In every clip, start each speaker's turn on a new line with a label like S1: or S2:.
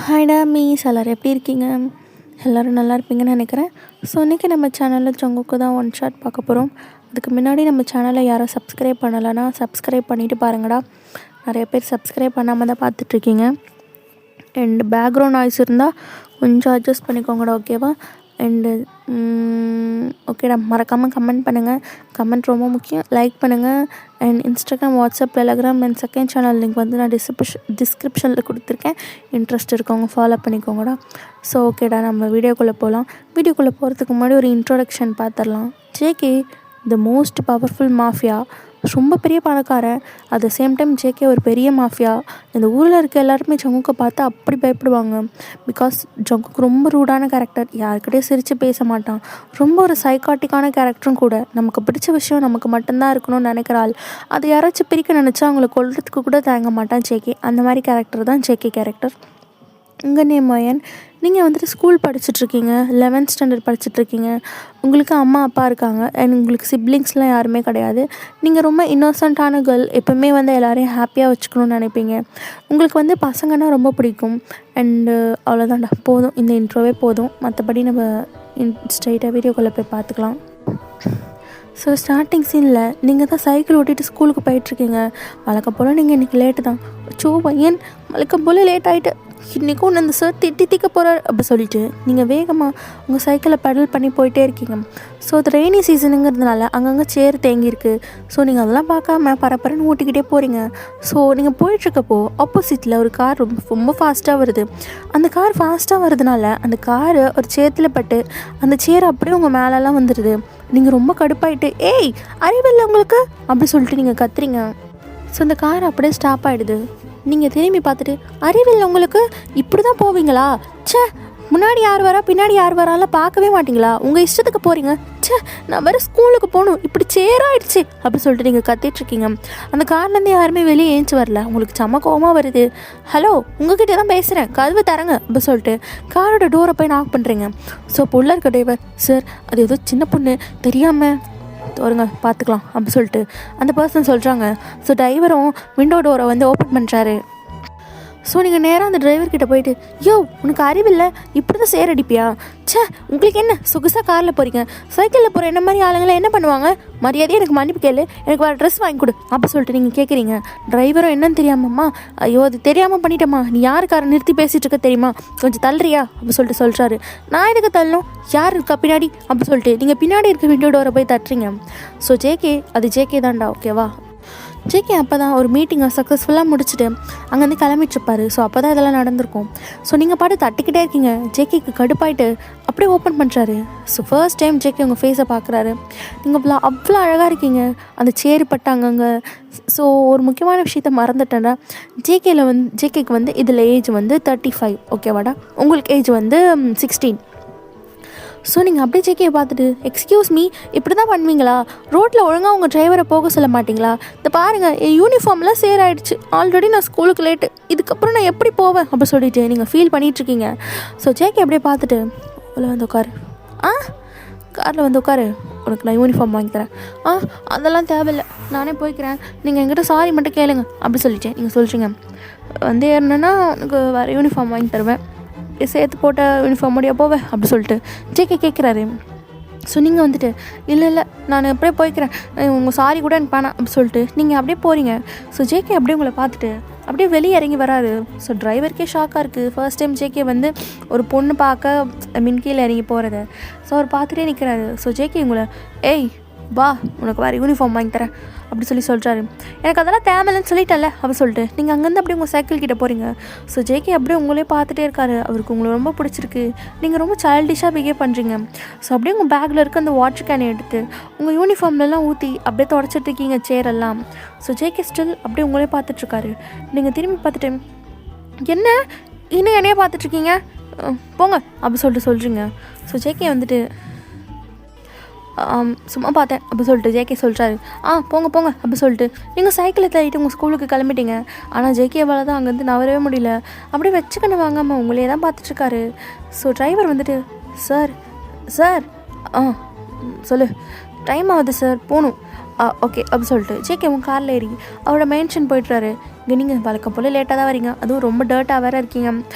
S1: ஹாய்டா maize எல்லோரும் எப்படி இருக்கீங்க? எல்லோரும் நல்லா இருப்பீங்கன்னு நினைக்கிறேன். ஸோ இன்றைக்கி நம்ம சேனலில் ஜங்குக்கு தான் ஒன் ஷாட் பார்க்க போகிறோம். அதுக்கு முன்னாடி நம்ம சேனலை யாரும் சப்ஸ்கிரைப் பண்ணலைன்னா சப்ஸ்கிரைப் பண்ணிவிட்டு பாருங்கடா. நிறைய பேர் சப்ஸ்கிரைப் பண்ணாமல் தான் பார்த்துட்ருக்கீங்க. அண்ட் பேக்ரவுண்ட் நாய்ஸ் இருந்தால் கொஞ்சம் அட்ஜஸ்ட் பண்ணிக்கோங்கடா, ஓகேவா? அண்டு ஓகேடா, மறக்காமல் கமெண்ட் பண்ணுங்கள். கமெண்ட் ரொம்ப முக்கியம். லைக் பண்ணுங்கள். And Instagram, WhatsApp, Telegram and second channel link வந்து நான் டிஸ்கிரிப்ஷனில் கொடுத்துருக்கேன். இன்ட்ரெஸ்ட் இருக்கவங்க ஃபாலோ பண்ணிக்கோங்கடா. ஸோ ஓகேடா, நம்ம வீடியோக்குள்ளே போகலாம். வீடியோக்குள்ளே போகிறதுக்கு முன்னாடி ஒரு இன்ட்ரோடக்ஷன் பார்த்துடலாம். JK the most powerful mafia, ரொம்ப பெரிய பணக்காரன். At the same time JK ஒரு பெரிய மாஃபியா. இந்த ஊரில் இருக்க எல்லாருமே ஜங்குக்கை பார்த்து அப்படி பயப்படுவாங்க. பிகாஸ் ஜங்குக்கு ரொம்ப ரூடான கேரக்டர். யாருக்கிட்டே சிரித்து பேச மாட்டான். ரொம்ப ஒரு சைக்காட்டிக்கான கேரக்டரும் கூட. நமக்கு பிடிச்ச விஷயம் நமக்கு மட்டும்தான் இருக்கணும்னு நினைக்கிறாள். அது யாராச்சும் பிரிக்க நினச்சா அவங்கள கொல்றதுக்கு கூட தயங்க மாட்டான் ஜேகே. அந்த மாதிரி கேரக்டர் தான் ஜேகே கேரக்டர். உங்கள் நேம் மயன். நீங்கள் வந்துட்டு ஸ்கூல் படிச்சுட்ருக்கீங்க, 11th ஸ்டாண்டர்ட் படிச்சுட்ருக்கீங்க. உங்களுக்கு அம்மா அப்பா இருக்காங்க அண்ட் உங்களுக்கு சிப்ளிங்ஸ்லாம் யாருமே கிடையாது. நீங்கள் ரொம்ப இன்னோசண்ட்டான கேர்ள். எப்போவுமே வந்து எல்லோரையும் ஹாப்பியாக வச்சுக்கணுன்னு நினைப்பீங்க. உங்களுக்கு வந்து பசங்கன்னா ரொம்ப பிடிக்கும். அண்டு அவ்வளோதான்டா, போதும். இந்த இன்ட்ரோவே போதும். மற்றபடி நம்ம ஸ்ட்ரைட்டாக வீடியோக்குள்ளே போய் பார்த்துக்கலாம். ஸோ ஸ்டார்டிங் சீனில் நீங்கள் தான் சைக்கிள் ஓட்டிகிட்டு ஸ்கூலுக்கு போயிட்டுருக்கீங்க. வழக்கம் போல் நீங்கள் இன்றைக்கி லேட்டு தான். பையன் வழக்கம் போல் லேட் ஆகிட்டு இன்றைக்கும் ஒன்று அந்த சார் திக்க போகிறார் அப்படி சொல்லிவிட்டு நீங்கள் வேகமாக உங்கள் சைக்கிளை பெடல் பண்ணி போயிட்டே இருக்கீங்க. ஸோ அது ரெய்னி சீசனுங்கிறதுனால அங்கங்கே சேர் தேங்கியிருக்கு. ஸோ நீங்கள் அதெல்லாம் பார்க்காம பரப்பரன்னு ஓட்டிக்கிட்டே போகிறீங்க. ஸோ நீங்கள் போயிட்டுருக்கப்போ ஆப்போசிட்டில் ஒரு கார் ரொம்ப ஃபாஸ்ட்டாக வருது. அந்த கார் ஃபாஸ்ட்டாக வருதுனால அந்த காரு ஒரு சேத்தில் பட்டு அந்த சேர் அப்படியே உங்கள் மேலெல்லாம் வந்துடுது. நீங்கள் ரொம்ப கடுப்பாயிட்டு ஏய் அறிவில்லை உங்களுக்கு அப்படி சொல்லிட்டு நீங்கள் கத்துறீங்க. ஸோ அந்த கார் அப்படியே ஸ்டாப் ஆகிடுது. நீங்கள் திரும்பி பார்த்துட்டு அறிவில்லை உங்களுக்கு, இப்படி தான் போவீங்களா? ச்சே, முன்னாடி யார் வரா பின்னாடி யார் வராலாம் பார்க்கவே மாட்டிங்களா? உங்கள் இஷ்டத்துக்கு போகிறீங்க. ச்சே, நான் வேறு ஸ்கூலுக்கு போகணும், இப்படி சேராயிடுச்சு அப்படி சொல்லிட்டு நீங்கள் கத்திட்ருக்கீங்க. அந்த கார்லேருந்து யாருமே வெளியே ஏஞ்சி வரல. உங்களுக்கு செம்ம கோவமாக வருது. ஹலோ, உங்ககிட்ட தான் பேசுகிறேன், கதவை தரங்க அப்படி சொல்லிட்டு காரோட டோரை போய் நாக் பண்ணுறீங்க. ஸோ உள்ள இருக்க டிரைவர், சார் அது ஏதோ சின்ன பொண்ணு தெரியாமல் வருங்க பார்த்துக்கலாம் அப்படி சொல்லிட்டு அந்த பர்சன் சொல்கிறாங்க. ஸோ டிரைவரும் விண்டோ டோரை வந்து ஓப்பன் பண்ணுறாரு. ஸோ நீங்கள் நேராக அந்த டிரைவர்கிட்ட போயிட்டு, யோ உனக்கு அறிவில்லை, இப்படி தான் சேர் அடிப்பியா? ச்சே, உங்களுக்கு என்ன சொகுசாக காரில் போகிறீங்க, சைக்கிளில் போகிற என்ன மாதிரி ஆளுங்களை என்ன பண்ணுவாங்க? மரியாதையே எனக்கு மன்னிப்பு கேளு, எனக்கு வேறு ட்ரெஸ் வாங்கி கொடு அப்படி சொல்லிட்டு நீங்கள் கேட்குறீங்க. டிரைவரும் என்னன்னு தெரியாமம்மா, ஐயோ அது தெரியாமல் பண்ணிட்டேம்மா, நீ யாருக்கார நிறுத்தி பேசிகிட்டு இருக்க தெரியுமா, கொஞ்சம் தள்ளுறியா அப்படி சொல்லிட்டு சொல்கிறாரு. நான் எதுக்கு தள்ளணும், யார் இருக்கா பின்னாடி அப்படி சொல்லிட்டு நீங்கள் பின்னாடி இருக்க விண்டோ டோரை போய் தட்டுறீங்க. ஸோ ஜேகே அது ஜேகே தான்டா, ஓகேவா? ஜேகே அப்போ தான் ஒரு மீட்டிங்கை சக்ஸஸ்ஃபுல்லாக முடிச்சுட்டு அங்கேருந்து கிளம்பிட்டுருப்பாரு. ஸோ அப்போ தான் இதெல்லாம் நடந்திருக்கும். ஸோ நீங்கள் பாட்டு தட்டிக்கிட்டே இருக்கீங்க. ஜேகேக்கு கடுப்பாயிட்டு அப்படியே ஓப்பன் பண்ணுறாரு. ஸோ ஃபர்ஸ்ட் டைம் ஜேகே உங்கள் ஃபேஸை பார்க்குறாரு. நீங்கள் அவ்வளோ அழகாக இருக்கீங்க. அந்த சேரு பட்டாங்கங்க. ஸோ ஒரு முக்கியமான விஷயத்த மறந்துட்டேன்டா. ஜேகேக்கு வந்து இதில் ஏஜ் வந்து 35, ஓகேவாடா? உங்களுக்கு ஏஜ் வந்து 16. ஸோ நீங்கள் அப்படியே ஜேகேயை பார்த்துட்டு, எக்ஸ்கியூஸ் மீ, இப்படி தான் பண்ணுவீங்களா? ரோட்டில் ஒழுங்காக உங்கள் டிரைவரை போக சொல்ல மாட்டிங்களா? இதை பாருங்கள், என் யூனிஃபார்ம்லாம் சேராயிடுச்சு, ஆல்ரெடி நான் ஸ்கூலுக்கு லேட்டு, இதுக்கப்புறம் நான் எப்படி போவேன் அப்படி சொல்லிட்டு நீங்கள் ஃபீல் பண்ணிகிட்ருக்கீங்க. ஸோ ஜேகே அப்படியே பார்த்துட்டு, உள்ள வந்து உட்காரு, காரில் வந்து உட்காரு, உனக்கு நான் யூனிஃபார்ம் வாங்கி தரேன். அதெல்லாம் தேவையில்லை, நானே போய்க்கிறேன், நீங்கள் என்கிட்ட சாரி மட்டும் கேளுங்க அப்படி சொல்லிட்டேன். நீங்கள் சொல்கிறீங்க வந்து ஏறினா உனக்கு வேறு யூனிஃபார்ம் வாங்கி தருவேன், சேர்த்து போட்ட யூனிஃபார்ம் முடியா போவேன் அப்படி சொல்லிட்டு ஜேகே கேட்குறாரு. ஸோ நீங்கள் வந்துட்டு இல்லை நான் அப்படியே போய்க்கிறேன், உங்கள் சாரி கூட எனக்கு வேணாம் அப்படி சொல்லிட்டு நீங்கள் அப்படியே போகிறீங்க. ஸோ ஜேகே அப்படியே உங்களை பார்த்துட்டு அப்படியே வெளியே இறங்கி வராரு. ஸோ டிரைவருக்கே ஷாக்காக இருக்குது. ஃபர்ஸ்ட் டைம் ஜேகே வந்து ஒரு பொண்ணு பார்க்க கீழே இறங்கி போகிறத. ஸோ அவர் பார்த்துட்டே நிற்கிறாரு. ஸோ ஜேகே உங்களை, ஏய் வா உனக்கு வேறு யூனிஃபார்ம் வாங்கி தரேன் அப்படி சொல்கிறாரு. எனக்கு அதெல்லாம் தேவையில்லைன்னு சொல்லிட்டல அப்படி சொல்லிட்டு நீங்கள் அங்கேருந்து அப்படியே உங்கள் சைக்கிள் கிட்டே போகிறீங்க. ஸோ ஜேகே அப்படியே உங்களே பார்த்துட்டே இருக்காரு. அவருக்கு உங்களை ரொம்ப பிடிச்சிருக்கு. நீங்கள் ரொம்ப சைல்டிஷாக பிஹேவ் பண்ணுறீங்க. ஸோ அப்படியே உங்கள் பேக்கில் இருக்க அந்த வாட்டர் கேனை எடுத்து உங்கள் யூனிஃபார்ம்லலாம் ஊற்றி அப்படியே தொடச்சிட்டு இருக்கீங்க சேரெல்லாம். ஸோ ஜேகே ஸ்டில் அப்படியே உங்களே பார்த்துட்ருக்காரு. நீங்கள் திரும்பி பார்த்துட்டு, என்ன இன்னும் என்னையே பார்த்துட்ருக்கீங்க, போங்க அப்படி சொல்கிறீங்க. ஸோ ஜேகே வந்துட்டு, சும்மா பார்த்தேன் அப்படி சொல்லிட்டு ஜேகே சொல்கிறாரு. போங்க அப்படி சொல்லிட்டு நீங்கள் சைக்கிளை தள்ளிட்டு உங்கள் ஸ்கூலுக்கு கிளம்பிட்டீங்க. ஆனால் ஜேகேவால் தான் அங்கேருந்து நவரவே முடியல. அப்படியே வச்சுக்கணும் வாங்காமல் உங்களே தான் பார்த்துட்ருக்காரு. ஸோ டிரைவர் வந்துட்டு, சார் சொல்லு, டைம் ஆகுது சார், போகணும். ஓகே அப்படி சொல்லிட்டு ஜேகே உன் காரில் ஏறி அவரோட மென்ஷன் போய்ட்டுறாரு. இங்கே நீங்கள் வழக்கம் போல் லேட்டாக தான் வரீங்க, அதுவும் ரொம்ப டர்ட்டாக வேறு இருக்கீங்க,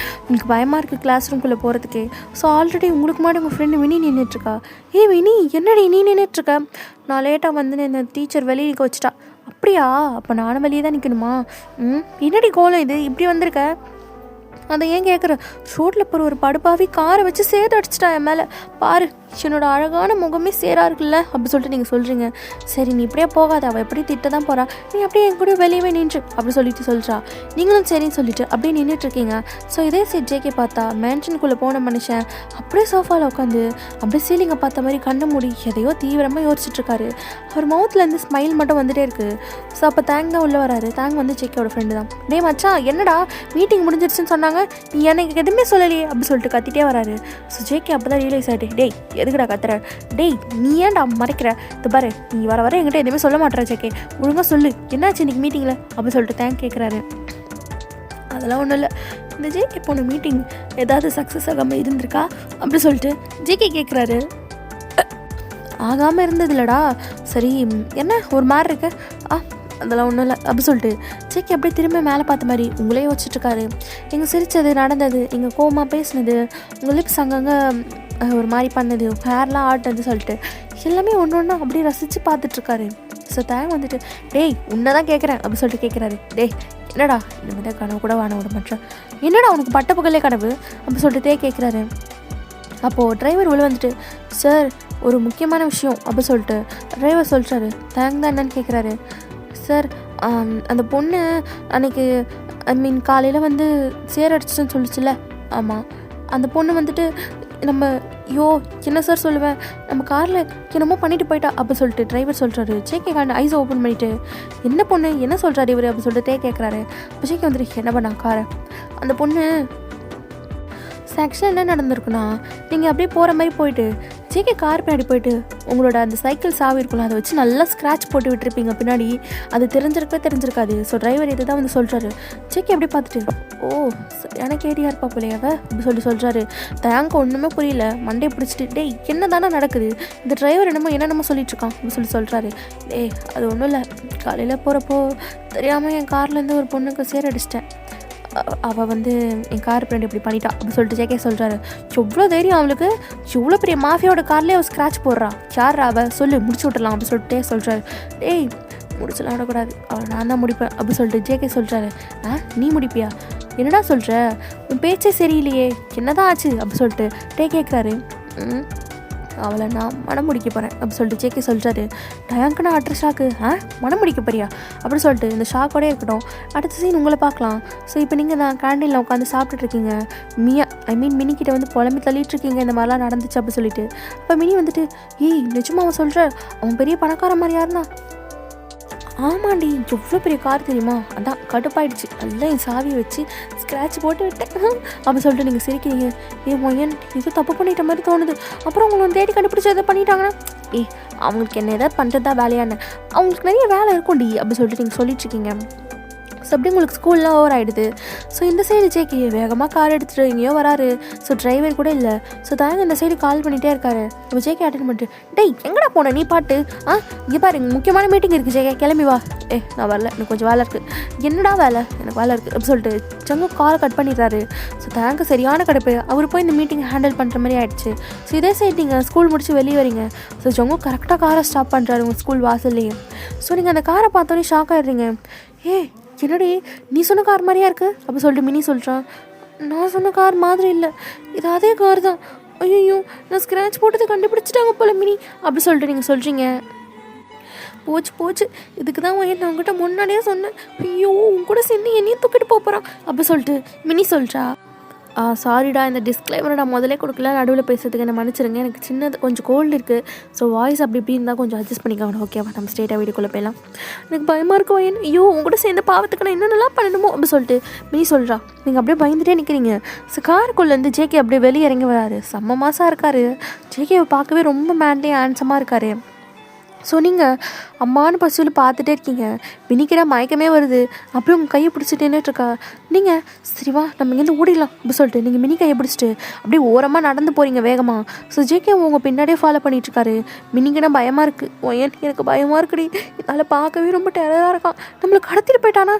S1: உங்களுக்கு பயமாக இருக்குது கிளாஸ் ரூம்குள்ளே போகிறதுக்கே. ஸோ ஆல்ரெடி உங்களுக்கு முன்னாடி உங்கள் ஃப்ரெண்டு வினி நின்றுட்டுருக்கா. வினி என்னடி நீ நின்றுட்டுருக்க? நான் லேட்டாக வந்து இந்த டீச்சர் வெளியே நிற்க வச்சுட்டா. அப்படியா? அப்போ நானும் வெளியே தான் நிற்கணுமா? என்னடி கோலம் இது இப்படி வந்திருக்க? அதை ஏன் கேட்குற? ரோட்டில் போகிற ஒரு படுப்பாவி காரை வச்சு சேர அடிச்சிட்டா என் மேலே. பாரு என்னோட அழகான முகமே சேரா இருக்குல்ல அப்படி சொல்லிட்டு நீங்கள் சொல்கிறீங்க. சரி நீ இப்படியே போகாத, அவள் எப்படி திட்ட தான் போகிறா, நீ அப்படியே என் கூட வெளியவே நின்று அப்படி சொல்லிட்டு சொல்கிறா. நீங்களும் சரின்னு சொல்லிட்டு அப்படியே நின்றுட்டுருக்கீங்க. ஸோ இதே சைட் ஜேகே பார்த்தா மேன்ஷனுக்குள்ளே போன மனுஷன் அப்படியே சோஃபாவில் உட்காந்து அப்படியே சீலிங்கை பார்த்த மாதிரி கண்ணை மூடி எதையோ தீவிரமாக யோசிச்சுட்ருக்காரு. அவர் மவுத்துலேருந்து ஸ்மைல் மட்டும் வந்துகிட்டே இருக்குது. ஸோ அப்போ தேங் தான் உள்ளே வராரு. தேங் வந்து ஜேகேயோட ஃப்ரெண்டு தான். டே மச்சான் என்னடா மீட்டிங் முடிஞ்சிருச்சுன்னு சொன்னாங்க, நீ எனக்கு எதுவுமே சொல்லலையே அப்படி சொல்லிட்டு கத்திட்டே வராரு. ஸோ ஜேகே அப்போ தான் ரியலைஸ் ஆகிட்டு, டேய் எதுக்குடா கத்துற, டேய் நீ ஏன்டா மறைக்கிற, இது பாரு நீ வர என்கிட்ட எதுவுமே சொல்ல மாட்டேற ஜேகே, ஒழுங்காக சொல்லு என்னாச்சு இன்னைக்கு மீட்டிங்கில் அப்படி சொல்லிட்டு தேங்க் கேட்குறாரு. அதெல்லாம் ஒன்றும் இல்லை, இந்த ஜேகே போன மீட்டிங் ஏதாவது சக்ஸஸ் ஆகாமல் இருந்திருக்கா அப்படி சொல்லிட்டு ஜேகே கேட்குறாரு. ஆகாமல் இருந்தது இல்லைடா. சரி என்ன ஒரு மாதிரி இருக்கு? அதெல்லாம் ஒன்றும் இல்லை அப்படி சொல்லிட்டு ஜேகே அப்படியே திரும்ப மேலே பார்த்த மாதிரி உங்களே வச்சுட்ருக்காரு. நீங்கள் சிரித்தது, நடந்தது, நீங்கள் கோவமாக பேசினது, உங்கள் லிப்ஸ் அங்கங்கே ஒரு மாதிரி பண்ணது, ஹேர்லாம் ஆட்டுறது சொல்லிட்டு எல்லாமே ஒன்று ஒன்றா அப்படியே ரசித்து பார்த்துட்ருக்காரு. ஸோ தேங் வந்துட்டு, டேய் உன்னை தான் கேட்குறேன் அப்படி சொல்லிட்டு கேட்குறாரு. டேய் என்னடா இந்த மாதிரி கனவு கூட வான விட மாட்டேன், என்னடா உனக்கு பட்ட புகழே கனவு அப்படி சொல்லிட்டு கேட்குறாரு. அப்போது டிரைவர் உள்ள வந்துட்டு, சார் ஒரு முக்கியமான விஷயம் அப்படி சொல்லிட்டு டிரைவர் சொல்கிறாரு. தேங் தான் என்னன்னு கேட்குறாரு. சார் அந்த பொண்ணு அன்றைக்கி காலையில் வந்து சேரடிச்சிட்டுன்னு சொல்லிச்சுல. ஆமாம், அந்த பொண்ணு வந்துட்டு நம்ம என்ன சார் சொல்லுவேன், நம்ம காரில் என்னமோ பண்ணிட்டு போயிட்டா அப்படி சொல்லிட்டு டிரைவர் சொல்கிறாரு. ஜேகே கார்டு ஐஸை ஓப்பன் பண்ணிவிட்டு என்ன பொண்ணு என்ன சொல்கிறாரு இவர் அப்படி சொல்லிட்டு கேட்குறாரு. அப்போ ஜேகே வந்துட்டு என்ன பண்ணா காரை, அந்த பொண்ணு ஆக்சுவலாக என்ன நடந்திருக்குன்னா, நீங்கள் அப்படியே போகிற மாதிரி போயிட்டு ஜேகே கார் பின்னாடி போயிட்டு உங்களோட அந்த சைக்கிள் சாவி இருக்குல்ல அதை வச்சு நல்லா ஸ்க்ராட்ச் போட்டு விட்டுருப்பீங்க பின்னாடி, அது தெரிஞ்சிருக்காது. ஸோ டிரைவர் இது தான் வந்து சொல்கிறாரு. ஜேகே அப்படியே பார்த்துட்டு, ஓ எனக்கு ஏடியா இருப்பா போலையாவ அப்படி சொல்கிறாரு. தேங்க் ஒன்றுமே புரியல, மண்டே பிடிச்சிட்டு, டேய் என்ன தானே நடக்குது, இந்த டிரைவர் என்னமோ சொல்லிட்டுருக்கான் அப்படி சொல்கிறாரு. டேய் அது ஒன்றும் இல்லை, காலையில் போகிறப்போ தெரியாமல் என் கார்லேருந்து ஒரு பொண்ணுக்கு சேரடிச்சிட்டேன், அவள் வந்து என் கார் பின்னாடி இப்படி பண்ணிட்டா அப்படின்னு சொல்லிட்டு ஜேகே சொல்கிறாரு. எவ்வளோ தைரியம் அவளுக்கு, இவ்வளோ பெரிய மாஃபியாவோட கார்லேயே அவள் ஸ்க்ராட்ச் போடுறா, யார் அவள் சொல்லு முடிச்சு விட்டுடலாம் அப்படி சொல்லிட்டே சொல்கிறாரு. டேய் முடிச்சலாம் விடக்கூடாது, அவள் நான் தான் முடிப்பேன் அப்படி சொல்லிட்டு ஜேகே சொல்கிறாரு. நீ முடிப்பியா, என்னடா சொல்கிற, உன் பேச்சே சரியில்லையே, என்னதான் ஆச்சு அப்படி சொல்லிட்டு கேட்குறாரு. அவளை நான் மனம் முடிக்க போகிறேன் அப்படி சொல்லிட்டு ஜேகே சொல்கிறாரு. டயாங்க்குனா அட்ர ஷாக்கு, மனம் முடிக்க போறியா அப்படி சொல்லிட்டு இந்த ஷாக்கோடே இருக்கட்டும். அடுத்த சீன் உங்களை பார்க்கலாம். ஸோ இப்போ நீங்கள் தான் கேண்டீனில் உட்காந்து சாப்பிட்டுட்ருக்கீங்க. மினிக்கிட்ட வந்து புலம்பி தள்ளிட்டுருக்கீங்க இந்த மாதிரிலாம் நடந்துச்சு அப்படி சொல்லிட்டு. அப்போ மினி வந்துட்டு, நிஜமா அவன் சொல்கிற, அவன் பெரிய பணக்கார மாதிரி யாருன்னா, ஆமாண்டி எவ்வளோ பெரிய கார் தெரியுமா, அதான் கடுப்பாயிடுச்சு, நல்லா என் சாவியை வச்சு ஸ்க்ராட்ச் போட்டு விட்டேன் அப்படி சொல்லிட்டு நீங்கள் சிரிக்கிறீங்க. மொயன் ஏதோ தப்பு பண்ணிட்ட மாதிரி தோணுது, அப்புறம் உங்களை தேடி கண்டுபிடிச்சி எதாவது பண்ணிட்டாங்கன்னா, அவங்களுக்கு என்ன எதாவது பண்ணுறது தான் வேலையானு, அவங்களுக்கு நிறைய வேலை இருக்கும்டி அப்படி சொல்லிட்டு நீங்கள் சொல்லிட்டுருக்கீங்க. ஸோ அப்படி உங்களுக்கு ஸ்கூல்லாம் ஓவர் ஆகிடுது. ஸோ இந்த சைடு ஜேகே வேகமாக கார் எடுத்துகிட்டு எங்கேயோ வராரு. ஸோ டிரைவர் கூட இல்லை. ஸோ தாங்க இந்த சைடு கால் பண்ணிகிட்டே இருக்காரு. இப்போ ஜேகே அட்டென்ட் பண்ணிட்டு, டேய் எங்கடா போன நீ பாட்டு, இங்கே பாரு முக்கியமான மீட்டிங் இருக்குது ஜேகே கிளம்பி வா. நான் வரல, எனக்கு கொஞ்சம் வேலை இருக்குது. என்னடா வேலை, எனக்கு வேலை இருக்குது அப்படி சொல்லிட்டு சங்கு காரை கட் பண்ணிடுறாரு. ஸோ தேங்க் சரியான கடுப்பு, அவர் போய் இந்த மீட்டிங் ஹேண்டில் பண்ணுற மாதிரி ஆகிடுச்சு. ஸோ இதே சைடு நீங்கள் ஸ்கூல் முடிச்சு வெளியே வரீங்க. ஸோ ஜங்கு கரெக்டாக காரை ஸ்டாப் பண்ணுறாரு உங்கள் ஸ்கூல் வாசல்லையே. ஸோ நீங்கள் அந்த காரை பார்த்தோன்னே ஷாக் ஆகிடுறீங்க. என்னடி நீ சொன்ன கார் மாதிரியா இருக்குது அப்படி சொல்லிட்டு மினி சொல்கிறான். நான் சொன்ன கார் மாதிரி இல்லை, இது அதே கார் தான். ஐயோ நான் ஸ்க்ராட்ச் போட்டதை கண்டுபிடிச்சிட்டாங்க போல மினி அப்படி சொல்லிட்டு நீங்கள் சொல்கிறீங்க. போச்சு, இதுக்கு தான் நான் உங்ககிட்ட முன்னாடியே சொன்னேன். ஐயோ உன் கூட சேர்ந்து என்னையும் தூக்கிட்டு போகிறான் அப்படி சொல்லிட்டு மினி சொல்கிறா. சாரிடா, இந்த டிஸ்க்ளைமரை நான் முதலே கொடுக்கல, நடுவில் பேசுறதுக்கு என்ன மன்னிச்சிருங்க, எனக்கு சின்னது கொஞ்சம் கோல்டு இருக்குது. ஸோ வாய்ஸ் அப்படி இப்படி இருந்தால் கொஞ்சம் அட்ஜஸ்ட் பண்ணிக்கோங்க. ஓகேவா, நம்ம ஸ்ட்ரெயிட்டாக வீடியோக்குள்ளே போயிடலாம். எனக்கு பயமாக இருக்கும் வயன், ஐயோ உங்கள்கிட்ட சேர்ந்த பாவத்துக்கு நான் என்னென்னலாம் பண்ணணுமோ அப்படி சொல்லிட்டு மினி சொல்கிறா. நீங்கள் அப்படியே பயந்துகிட்டே நிற்கிறீங்க. ஸோ காருக்குள்ளேருந்து ஜேகே அப்படியே வெளியே இறங்கி வராரு. செம்ம மாசாக இருக்கார். ஜேகேவை பார்க்கவே ரொம்ப மேன்லி ஹேண்ட்ஸமாக இருக்கார். ஸோ நீங்கள் அம்மானு பசியில் பார்த்துட்டே இருக்கீங்க. மினிக்கிட மயக்கமே வருது. அப்படியே உங்கள் கையை பிடிச்சிட்டு நின்றுட்டுருக்கா. நீங்கள் சரி வா நம்ம இங்கேருந்து ஓடிடலாம் அப்படி சொல்லிட்டு நீங்கள் மினி கையை பிடிச்சிட்டு அப்படியே ஓரமாக நடந்து போகிறீங்க வேகமாக. ஸோ ஜேகே உங்கள் பின்னாடியே ஃபாலோ பண்ணிகிட்ருக்காரு. மினிக்கிட பயமாக இருக்குது. எனக்கு பயமாக இருக்குடி, என்னால் பார்க்கவே ரொம்ப டெரராக இருக்கான். நம்மளை கடத்திட்டு போயிட்டானா?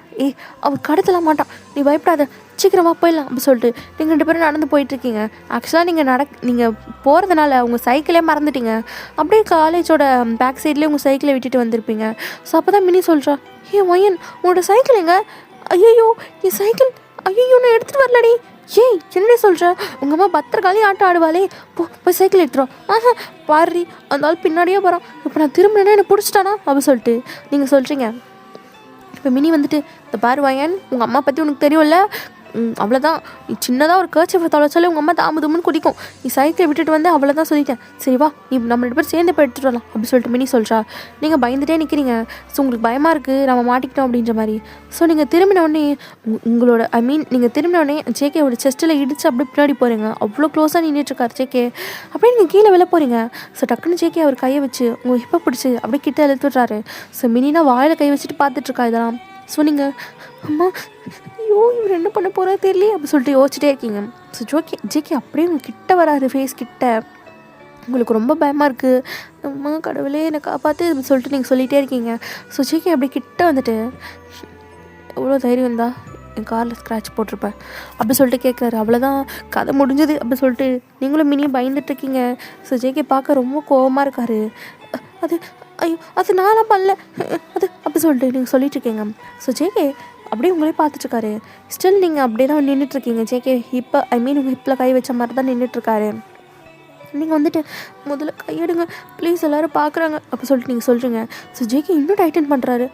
S1: அவர் கடத்தலாம் மாட்டான், நீ பயப்படாத, சீக்கிரமாக போயிடலாம் அப்படி சொல்லிட்டு நீங்கள் 2 பேரும் நடந்து போயிட்டுருக்கீங்க. ஆக்சுவலாக நீங்கள் போகிறதுனால உங்கள் சைக்கிளே மறந்துட்டீங்க. அப்படியே காலேஜோட பேக் சைட்லேயே உங்கள் சைக்கிளை விட்டுட்டு வந்திருப்பீங்க. ஸோ அப்போ தான் மினி சொல்கிறா, ஒயன் உன்னோட சைக்கிள் எங்க? ஐயோ என் சைக்கிள், ஐயோ நான் எடுத்துகிட்டு வரலடி. என்னடி சொல்கிற? உங்கள் அம்மா பத்திரகாலி ஆட்டம் ஆடுவாளே, போய் சைக்கிள் எடுத்துரும். பாரு அந்த ஆள் பின்னாடியே போகிறான், இப்போ நான் திரும்பினேன்னா என்னை பிடிச்சிட்டானா அப்படி சொல்லிட்டு நீங்கள் சொல்கிறீங்க. இப்போ மினி வந்துட்டு, இந்த பாரு வயன், உங்கள் அம்மா பற்றி உனக்கு தெரியும்ல, அவ்வளோதான், நீ சின்னதாக ஒரு கர்ச்சிஃபை தொலைச்சாலே உங்கள் அம்மா தாமதம்னு குடிக்கும். நீ சைக்கிளை விட்டுட்டு வந்து அவ்வளோதான் சொல்லிட்டேன். சரி வா நீ நம்ம 2 பேரும் சேர்ந்து போய் எடுத்துகிட்டு வரலாம் அப்படி சொல்லிட்டு மினி சொல்கிறா. நீங்கள் பயந்துட்டே நிற்கிறீங்க. ஸோ உங்களுக்கு பயமாக இருக்குது, நம்ம மாட்டிக்கிட்டோம் அப்படின்ற மாதிரி. ஸோ நீங்கள் திரும்பினோடனே உங்களோட நீங்கள் திரும்பினோடனே ஜேகேவோட செஸ்ட்டில் இடித்து அப்படியே பின்னாடி போகிறீங்க. அவ்வளோ க்ளோஸாக நின்றுட்டுருக்கார் ஜேகே. அப்படியே நீங்கள் கீழே விழ போகிறீங்க. ஸோ டக்குன்னு ஜேகே அவர் கையை வச்சு உங்கள் ஹிப்பை பிடிச்சி அப்படியே கிட்ட இழுத்துட்றாரு. ஸோ மினினா வாயில் கை வச்சுட்டு பார்த்துட்ருக்கா இதெல்லாம். ஸோ நீங்கள் அம்மா இவர் என்ன பண்ண போகிறா தெரியல அப்படி சொல்லிட்டு யோசிச்சுட்டே இருக்கீங்க. ஸோ ஜேகே அப்படியே உங்கள் கிட்ட வராரு, ஃபேஸ் கிட்ட. உங்களுக்கு ரொம்ப பயமாக இருக்குது. அம்மா கடவுளே என்னை காப்பாற்று அப்படின்னு சொல்லிட்டு நீங்கள் சொல்லிகிட்டே இருக்கீங்க. ஸோ ஜேகே அப்படி கிட்ட வந்துட்டு, எவ்வளோ தைரியம் இருந்தா என் காரில் ஸ்க்ராட்ச் போட்டிருப்பேன் அப்படி சொல்லிட்டு கேட்குறாரு. அவ்வளோதான் கதை முடிஞ்சது அப்படி சொல்லிட்டு நீங்களும் மினியும் பயந்துட்டுருக்கீங்க. ஸோ ஜேகே பார்க்க ரொம்ப கோவமாக இருக்காரு. அது நான்லாம் பண்ணல அது அப்படி சொல்லிட்டு நீங்கள் சொல்லிட்டுருக்கீங்க. ஸோ ஜேகே அப்படியே உங்களே பார்த்துட்ருக்காரு. ஸ்டில் நீங்கள் அப்படியே தான் நின்றுட்டுருக்கீங்க. ஜேகே உங்கள் ஹிப்பில் கை வச்ச மாதிரி தான் நின்றுட்டுருக்காரு. நீங்கள் வந்துட்டு முதல்ல கையெடுங்க ப்ளீஸ், எல்லோரும் பார்க்குறாங்க அப்படி சொல்லிட்டு நீங்கள் சொல்கிறீங்க. ஸோ ஜேகே இன்னும் டைட்டன் பண்ணுறாரு.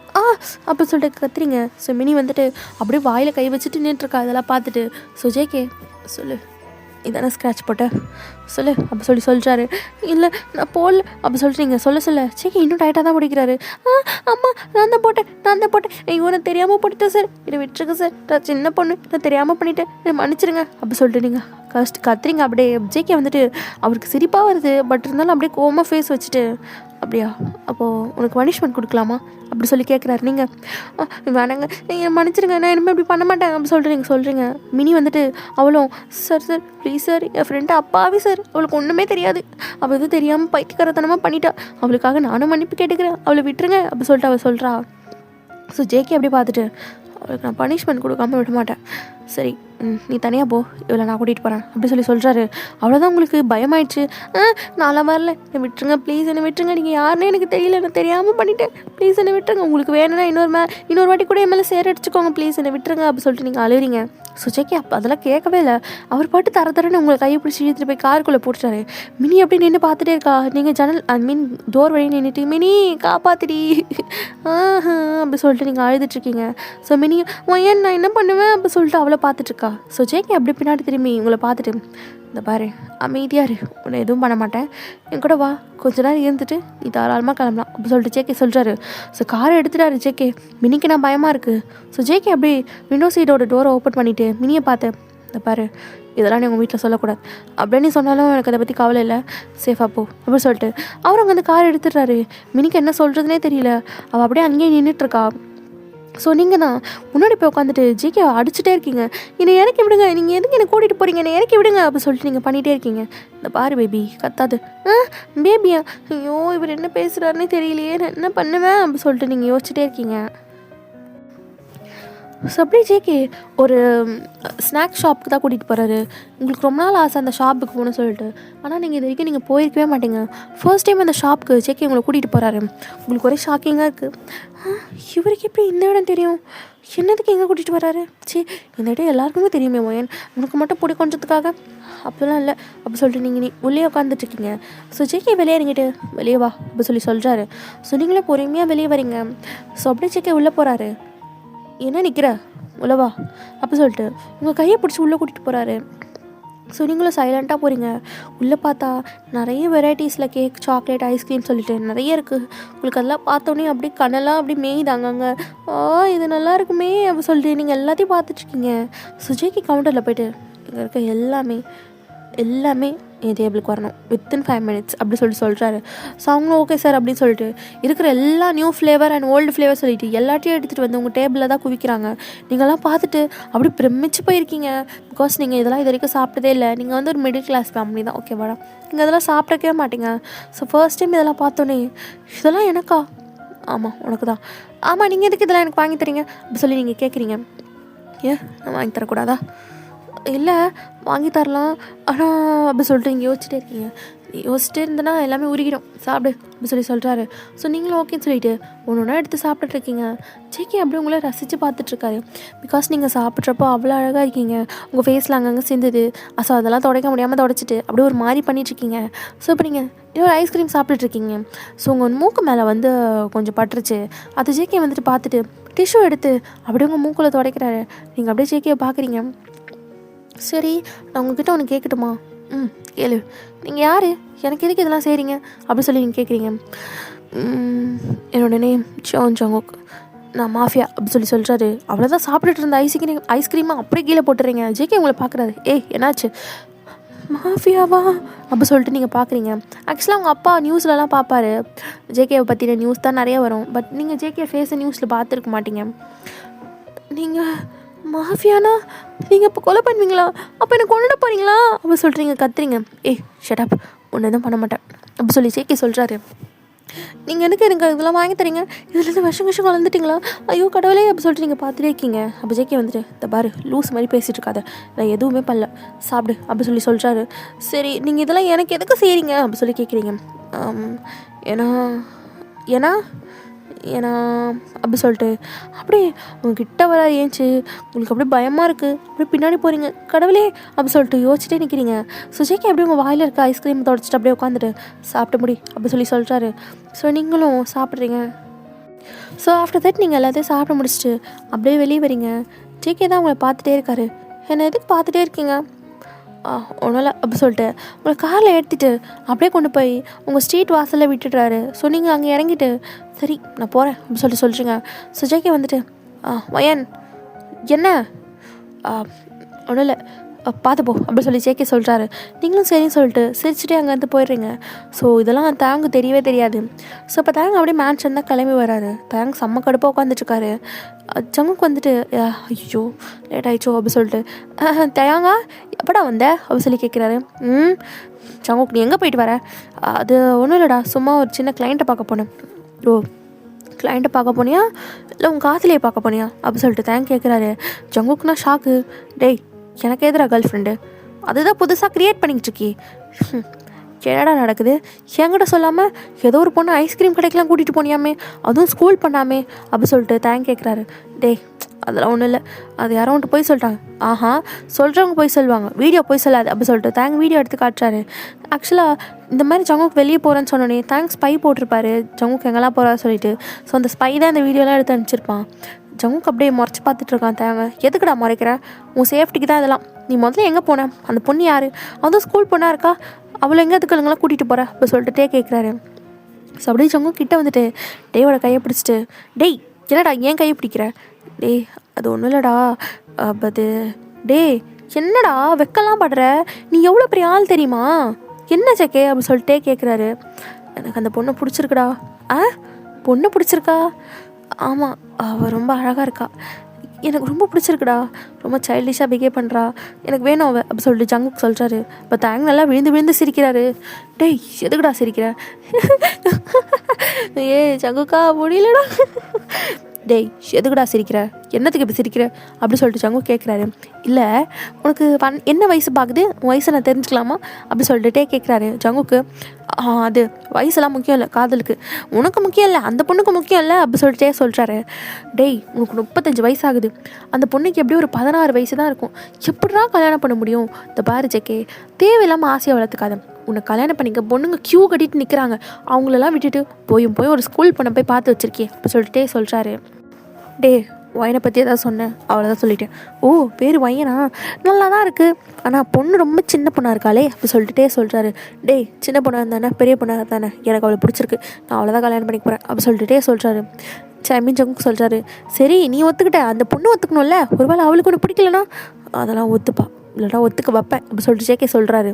S1: அப்படி சொல்லிட்டு கத்துறீங்க. ஸோ மினி வந்துட்டு அப்படியே வாயில் கை வச்சுட்டு நின்றுட்டுருக்கா. அதெல்லாம் பார்த்துட்டு ஸோ ஜேகே சொல்லு, இதானே ஸ்க்ராட்ச் போட்டேன் சொல்லு அப்படி சொல்கிறாரு. இல்லை நான் போடல அப்படி சொல்லிட்டு நீங்கள் சொல்ல ஜேகே இன்னும் டைட்டாக தான் பிடிக்கிறாரு. அம்மா நான் தான் போட்டேன் ஐயோ நான் தெரியாமல் போட்டுட்டேன் சார், என்னை விட்டுருங்க சார், நான் சின்ன பொண்ணு, நான் தெரியாமல் பண்ணிட்டேன், என்னை மன்னிச்சிருங்க அப்படி சொல்லிட்டு நீங்கள் கத்துறீங்க. அப்படியே ஜேகே வந்துட்டு அவருக்கு சிரிப்பாக வருது. பட் இருந்தாலும் அப்படியே கோவமாக ஃபேஸ் வச்சுட்டு, அப்படியா அப்போது உனக்கு பனிஷ்மெண்ட் கொடுக்கலாமா அப்படி சொல்லி கேட்குறாரு. நீங்கள் வேணாங்க நீங்கள் மன்னிச்சிருங்க, நான் இனிமேல் இப்படி பண்ண மாட்டேன் அப்படி சொல்லிட்டு நீங்கள் சொல்கிறீங்க. மினி வந்துட்டு அவளும் sir please sir, N friend அப்பாவி சார், அவளுக்கு ஒன்றுமே தெரியாது, அவள் எதுவும் தெரியாமல் பைத்தியக்காரத்தனமாக பண்ணிட்டா, அவளுக்காக நானும் மன்னிப்பு கேட்டுக்கிறேன், அவளை விட்டுருங்க அப்படி சொல்லிட்டு அவள் சொல்கிறா. ஸோ ஜேகே அப்படி பார்த்துட்டு, அவளுக்கு நான் பனிஷ்மெண்ட் கொடுக்காமல் விட மாட்டேன், சரி நீ தனியாக போ, இவளை நான் கூட்டிகிட்டு போகிறேன் அப்படி சொல்கிறாரு. அவ்வளோதான் உங்களுக்கு பயமாயிடுச்சு. நான்லாம் வரல, என்னை விட்டுருங்க ப்ளீஸ், என்னை விட்டுருங்க, நீங்கள் யாருன்னே எனக்கு தெரியல, நான் தெரியாமல் பண்ணிட்டேன், ப்ளீஸ் என்னை விட்டுருங்க, உங்களுக்கு வேணும்னா இன்னொரு வாட்டி கூட என் மேலே சேர அடிச்சுக்கோங்க ப்ளீஸ், என்னை விட்டுருங்க அப்படி சொல்லிட்டு நீங்கள் அழுகிறீங்க. ஸோ ஜேகே அப்போ அதெல்லாம் கேட்கவே இல்லை. அவர் பாட்டு தரன்னு உங்களை கையை பிடிச்சி இழுத்துட்டு போய் காருக்குள்ளே போட்டுட்டாரு. மினி அப்படி நின்று பார்த்துட்டே இருக்கா. நீங்கள் ஜன்னல் டோர் வழி நின்றுட்டு மினி காப்பாத்திடி அப்படி சொல்லிட்டு நீங்கள் அழுதுட்ருக்கீங்க. ஸோ மினி ஏன் நான் என்ன பண்ணுவேன் அப்படி சொல்லிட்டு அவளை பார்த்துட்ருக்கா. ஸோ ஜேகே அப்படி பின்னாடி திரும்பி உங்களை பார்த்துட்டு, இந்த பாரு அமைதியாக இரு, உன்னை எதுவும் பண்ண மாட்டேன், என் கூட வா, கொஞ்ச நேரம் இருந்துட்டு நீ தாராளமாக கிளம்பலாம் அப்படி சொல்லிட்டு ஜேகே சொல்கிறாரு. ஸோ காரை எடுத்துட்டாரு ஜேகே. மினிக்கு நான் பயமாக இருக்குது. ஸோ ஜேகே அப்படியே விண்டோ சீட்டோட டோரை ஓப்பன் பண்ணிவிட்டு மினியை பார்த்தேன், இந்த பாரு இதெல்லாம் நீ உங்கள் வீட்டில் சொல்லக்கூடாது, அப்படியே நீ சொன்னாலும் எனக்கு அதை பற்றி கவலை இல்லை, சேஃபாக போ அப்படின்னு சொல்லிட்டு அவர் அங்கே அந்த காரை எடுத்துடுறாரு. மினிக்கு என்ன சொல்கிறதுனே தெரியல. அவள் அப்படியே அங்கேயே நின்றுட்டுருக்கா. ஸோ நீங்கள் தான் முன்னாடி போய் உட்காந்துட்டு ஜேகே அடிச்சுட்டே இருக்கீங்க. என்னை இறக்கி விடுங்க, நீங்கள் எதுக்கு என்னை கூட்டிகிட்டு போகிறீங்க, என்னை இறக்கி விடுங்க அப்படி சொல்லிட்டு நீங்கள் பண்ணிகிட்டே இருக்கீங்க. இந்த பாரு பேபி கத்தாது. பேபியா, ஐயோ இவர் என்ன பேசுகிறாருன்னே தெரியலையே, நான் என்ன பண்ணுவேன் அப்படி சொல்லிட்டு நீங்கள் யோசிச்சுட்டே இருக்கீங்க. ஸோ அப்படியே ஜேகே ஒரு ஸ்நாக்ஸ் ஷாப்புக்கு தான் கூட்டிகிட்டு போகிறாரு. உங்களுக்கு ரொம்ப நாள் ஆசை அந்த ஷாப்புக்கு போகணும்னு சொல்லிட்டு, ஆனால் நீங்கள் இது வரைக்கும் நீங்கள் போயிருக்கவே மாட்டீங்க. ஃபர்ஸ்ட் டைம் அந்த ஷாப்புக்கு ஜேகே உங்களை கூட்டிகிட்டு போகிறாரு. உங்களுக்கு ஒரே ஷாக்கிங்காக இருக்குது. இவருக்கு எப்படி இந்த இடம் தெரியும், என்னதுக்கு எங்கே கூட்டிகிட்டு வராரு, இந்த இடம் எல்லாருக்குமே தெரியுமே மோயன், உனக்கு மட்டும் பிடி கொஞ்சத்துக்காக அப்படிலாம் இல்லை அப்படி சொல்லிட்டு நீங்கள் உள்ளே உட்காந்துட்ருக்கீங்க. ஸோ ஜேகே வெளியே இறங்கிட்டு வெளியே வா அப்படி சொல்கிறாரு. ஸோ நீங்களே பொறுமையாக வெளியே வரீங்க. ஸோ அப்படியே ஜேகே உள்ளே போகிறாரு. என்ன நிற்கிற உள்ளவா அப்படி சொல்லிட்டு உங்கள் கையை பிடிச்சி உள்ளே கூட்டிகிட்டு போகிறாரு. ஸோ நீங்களும் சைலண்ட்டாக போகிறீங்க. உள்ளே பார்த்தா நிறைய வெரைட்டிஸில் கேக், சாக்லேட், ஐஸ்கிரீம் சொல்லிட்டு நிறைய இருக்குது. உங்களுக்கு அதெல்லாம் பார்த்தோன்னே அப்படியே கண்ணெல்லாம் அப்படி மேய்தாங்க. அங்கே இது நல்லா இருக்குமே அப்படி சொல்லிட்டு நீங்கள் எல்லாத்தையும் பார்த்துட்ருக்கீங்க. ஸோ ஜேகே கவுண்டரில் போய்ட்டு இங்கே இருக்க எல்லாமே எல்லாமே என் டேபிளுக்கு வரணும் வித்தின் 5 minutes அப்படி சொல்கிறாரு. ஸோ அவங்களும் ஓகே சார் அப்படின்னு சொல்லிட்டு இருக்கிற எல்லா new flavour and old flavour சொல்லிட்டு எல்லாத்தையும் எடுத்துகிட்டு வந்து உங்கள் டேபிளில் தான் குவிக்கிறாங்க. நீங்கள்லாம் பார்த்துட்டு அப்படி பிரமிச்சு போயிருக்கீங்க. பிகாஸ் நீங்கள் இதெல்லாம் இது வரைக்கும் சாப்பிட்டதே இல்லை. நீங்கள் வந்து ஒரு மிடில் கிளாஸ் ஃபேமிலி தான், ஓகேவாடா? நீங்கள் இதெல்லாம் சாப்பிட்றக்கவே மாட்டீங்க. ஸோ ஃபர்ஸ்ட் டைம் இதெல்லாம் பார்த்தோன்னே இதெல்லாம் எனக்கா? ஆமாம் உனக்கு தான். ஆமாம் நீங்கள் எதுக்கு இதெல்லாம் எனக்கு வாங்கி தரீங்க அப்படி சொல்லி நீங்கள் கேட்குறீங்க. ஏன் நான் வாங்கி தரக்கூடாதா? இல்லை வாங்கி தரலாம், ஆனால் அப்படி சொல்லிட்டு நீங்கள் யோசிச்சுட்டே இருக்கீங்க. யோசிச்சுட்டே இருந்தேன்னா எல்லாமே உருகிடும், சாப்பிடு அப்படி சொல்கிறாரு. ஸோ நீங்களும் ஓகேன்னு சொல்லிவிட்டு ஒன்று ஒன்றா எடுத்து சாப்பிட்டுட்ருக்கீங்க. ஜேகே அப்படியே உங்களே ரசித்து பார்த்துட்ருக்காரு. பிகாஸ் நீங்கள் சாப்பிட்றப்போ அவ்வளோ அழகாக இருக்கீங்க. உங்கள் ஃபேஸில் அங்கங்கே சிந்துது. ஸோ அதெல்லாம் துடைக்க முடியாமல் துடைச்சிட்டு அப்படியே ஒரு மாதிரி பண்ணிகிட்ருக்கீங்க. ஸோ இப்போ நீங்கள் இன்னொரு ஐஸ்கிரீம் சாப்பிட்டுட்ருக்கீங்க. ஸோ உங்கள் மூக்கு மேலே வந்து கொஞ்சம் பட்டுருச்சு. அது ஜேகே வந்துட்டு பார்த்துட்டு டிஷ்யூ எடுத்து அப்படியே உங்கள் மூக்கில் துடைக்கிறாரு. நீங்கள் அப்படியே ஜேகேயை பார்க்குறீங்க. சரி நான் உங்ககிட்ட ஒன்று கேட்கட்டுமா? கேளு. நீங்கள் யார், எனக்கு எதுக்கு இதெல்லாம் செய்கிறீங்க அப்படி சொல்லி நீங்கள் கேட்குறீங்க. என்னோட நேம் ஜங்குக், நான் மாஃபியா அப்படி சொல்கிறாரு. அவ்வளோதான் சாப்பிட்டுட்டு இருந்த ஐஸ்கிரீமாக அப்படியே கீழே போட்டுறீங்க. ஜேகே உங்களை பார்க்குறாரு. ஏய் என்னாச்சு? மாஃபியாவா அப்படி சொல்லிட்டு நீங்கள் பார்க்குறீங்க. ஆக்சுவலாக உங்கள் அப்பா நியூஸ்லலாம் பார்ப்பாரு. ஜேகேவை பற்றின நியூஸ் தான் நிறைய வரும். பட் நீங்கள் ஜேகே ஃபேஸை நியூஸில் பார்த்துருக்க மாட்டீங்க. நீங்கள் மாஃபியானா நீங்கள் இப்போ கொலை பண்ணுவீங்களா? அப்போ எனக்கு கொண்டுட போகிறீங்களா அப்படி சொல்கிறீங்க, கத்துறீங்க. ஏய் ஷட் அப், ஒன்று எதுவும் பண்ண மாட்டேன் அப்படி சொல்லி ஜேகே சொல்கிறாரு. நீங்கள் எனக்கு இதெல்லாம் வாங்கி தரீங்க, இதுலேருந்து விஷம் கலந்துட்டிங்களா? ஐயோ கடவுளே அப்படி சொல்லிட்டு நீங்கள் பார்த்துட்டே இருக்கீங்க. அப்போ ஜேகே வந்துட்டு இந்த பாரு லூஸ் மாதிரி பேசிகிட்டு இருக்காத, நான் எதுவுமே பண்ணல, சாப்பிடு அப்படி சொல்கிறாரு. சரி நீங்கள் இதெல்லாம் எனக்கு எதுக்கு செய்கிறீங்க அப்படி சொல்லி கேட்குறீங்க. ஏன்னா ஏன்னா ஏன்னா அப்படி சொல்லிட்டு அப்படியே உங்ககிட்ட வர ஏஞ்சி உங்களுக்கு அப்படியே பயமாக இருக்குது. அப்படியே பின்னாடி போகிறீங்க. கடவுளே அப்படி சொல்லிட்டு யோசிச்சுட்டே நிற்கிறீங்க. ஸோ ஜேகே அப்படியே உங்கள் வாயில் இருக்க ஐஸ்கிரீம் தொடச்சிட்டு அப்படியே உட்காந்துட்டு சாப்பிட்டு முடி அப்படி சொல்கிறாரு. ஸோ நீங்களும் சாப்பிட்றீங்க. ஸோ ஆஃப்டர் தட் நீங்கள் எல்லாத்தையும் சாப்பிட முடிச்சுட்டு அப்படியே வெளியே வரீங்க. ஜேகே தான் உங்களை பார்த்துட்டே இருக்காரு. என்னை எதுக்கு பார்த்துட்டே இருக்கீங்க? ஒன்றும் இல்லை அப்படி சொல்லிட்டு உங்களை காரில் ஏற்றிட்டு அப்படியே கொண்டு போய் உங்கள் ஸ்ட்ரீட் வாசலில் விட்டுடுறாரு. ஸோ நீங்கள் அங்கே இறங்கிட்டு சரி நான் போகிறேன் அப்படி சொல்கிறீங்க. ஸோ ஜேகே வந்துட்டு வயன் என்ன? ஒன்றும் இல்லை பார்த்து போ அப்படி சொல்லி ஜேகே சொல்கிறாரு. நீங்களும் சரின்னு சொல்லிட்டு சிரிச்சுட்டே அங்கேருந்து போயிடுறீங்க. ஸோ இதெல்லாம் தயாங்கு தெரியவே தெரியாது. ஸோ இப்போ தயாங்கு அப்படியே மேன்ஷன் தான் கிளம்பி வராரு. தயாங்கு செம்ம கடுப்பாக உட்காந்துட்ருக்காரு. ஜங்குக்கு வந்துட்டு ஐயோ லேட் ஆகிடுச்சோ அப்படி சொல்லிட்டு தயாங்கா எப்படா வந்த அப்படி சொல்லி கேட்குறாரு. ஜங்குக்கு நீ எங்கே போயிட்டு வர? அது ஒன்றும் இல்லைடா, சும்மா ஒரு சின்ன கிளைண்ட்டை பார்க்க போனேன். ஓ கிளைண்ட்டை பார்க்க போனியா இல்லை உங்கள் காதலியை பார்க்க போனியா அப்படி சொல்லிட்டு தேங்க் கேட்குறாரு. ஜங்குக்குனா ஷாக்கு. டேய் எனக்கு எதிரா கேர்ள் ஃப்ரெண்டு, அதுதான் புதுசாக க்ரியேட் பண்ணிக்கிட்டு இருக்கி. என்னடா நடக்குது? என்கிட்ட சொல்லாமல் ஏதோ ஒரு பொண்ணு ஐஸ்கிரீம் கடைக்கெலாம் கூட்டிகிட்டு போனியாமே, அதுவும் ஸ்கூல் பண்ணாமே அப்படி சொல்லிட்டு தேங்க் கேட்குறாரு. டேய் அதெல்லாம் ஒன்றும் இல்லை, அது யாரோ வந்துட்டு போய் சொல்லிட்டாங்க. ஆஹா சொல்கிறவங்க போய் சொல்லுவாங்க, வீடியோ போய் சொல்லாது அப்படி சொல்லிட்டு தேங்க் வீடியோ எடுத்து காட்டுறாரு. ஆக்சுவலாக இந்த மாதிரி ஜங்குக்கு வெளியே போகிறேன்னு சொன்னோன்னே தேங்க் ஸ்பை போட்டிருப்பாரு ஜங்குக்கு எங்கெல்லாம் போகிறா சொல்லிட்டு. ஸோ அந்த ஸ்பை தான் இந்த வீடியோலாம் எடுத்து அனுப்பிச்சிருப்பான். ஜங்குக்கு அப்படியே முறைச்சி பார்த்துட்ருக்கான். தேங்க எதுக்குடா முறைக்கிற? உன் சேஃப்டிக்கு தான் இதெல்லாம். நீ முதல்ல எங்கே போன? அந்த பொண்ணு யார்? அதுவும் ஸ்கூல் பொண்ணாக இருக்கா, அவளை எங்கே எதுக்குங்களாம் கூட்டிகிட்டு போகிற அப்போ சொல்லிட்டு கேட்குறாரு. ஸோ அப்படியே ஜங்கு கிட்டே வந்துட்டு டேயோட கையை பிடிச்சிட்டு டேய் என்னடா ஏன் கையை பிடிக்கிற? டேய் அது ஒன்றும் இல்லைடா அது டேய் என்னடா வெக்கலாம் படுற, நீ எவ்வளோ பெரிய ஆள் தெரியுமா? என்ன ஜேகே அப்படி சொல்லிட்டே கேட்குறாரு. எனக்கு அந்த பொண்ணை பிடிச்சிருக்குடா. பொண்ணை பிடிச்சிருக்கா? ஆமாம் அவள் ரொம்ப அழகாக இருக்கா, எனக்கு ரொம்ப பிடிச்சிருக்குடா, ரொம்ப சைல்டிஷாக பிஹேவ் பண்ணுறா, எனக்கு வேணும் அவள் அப்படி சொல்லிட்டு ஜங்குக்கு சொல்கிறாரு. இப்போ தேங்க நல்லா விழுந்து சிரிக்கிறாரு. டேய் எதுக்குடா சிரிக்கிற? ஜங்குக்கா முடியலடா. டேய் எதுக்குடா சிரிக்கிற, என்னத்துக்கு இப்படி சிரிக்கிற அப்படி சொல்லிட்டு ஜங்கு கேட்குறாரு. இல்லை உனக்கு என்ன வயசு பார்க்குது, உன் வயசை நான் தெரிஞ்சுக்கலாமா அப்படி சொல்லிட்டுட்டே கேட்குறாரு ஜங்குக்கு. அது வயசெல்லாம் முக்கியம் இல்லை காதலுக்கு, உனக்கு முக்கியம் இல்லை அந்த பொண்ணுக்கு முக்கியம் இல்லை அப்படி சொல்லிட்டே சொல்கிறாரு. டேய் உனக்கு 35 வயசு ஆகுது, அந்த பொண்ணுக்கு எப்படி ஒரு 16 வயசு தான் இருக்கும், எப்படிடா கல்யாணம் பண்ண முடியும்? இந்த பாரு ஜேகே தேவையில்லாமல் ஆசையை வளர்த்துக்காத, உன்னை கல்யாணம் பண்ணிக்க பொண்ணுங்க க்யூ கட்டிட்டு நிற்கிறாங்க, அவங்களெல்லாம் விட்டுட்டு போய் ஒரு ஸ்கூல் பொண்ணை போய் பார்த்து வச்சிருக்கே அப்படி சொல்லிட்டே சொல்கிறாரு. டே வயனை பற்றி ஏதாவது சொன்னேன் அவ்வளோதான் சொல்லிட்டேன். ஓ பேர் வயனா, நல்லா தான் இருக்குது, ஆனால் பொண்ணு ரொம்ப சின்ன பொண்ணாக இருக்காளே அப்படி சொல்லிட்டே சொல்கிறாரு. டே சின்ன பொண்ணாக இருந்தானே பெரிய பொண்ணாக இருந்தானே, எனக்கு அவளை பிடிச்சிருக்கு, நான் அவ்வளோதான் கல்யாணம் பண்ணிக்க போகிறேன் அப்படி சொல்லிட்டே சொல்கிறாரு. ஐ ஜங்கு சொல்கிறாரு. சரி நீ ஒத்துக்கிட்ட, அந்த பொண்ணு ஒத்துக்கணும்ல, ஒருவேளை அவளுக்கு ஒன்று பிடிக்கலனா அதெல்லாம் ஒத்துப்பா, இல்லைனா ஒத்துக்க வைப்பேன் அப்படி சொல்லிட்டு ஜேகே சொல்கிறாரு.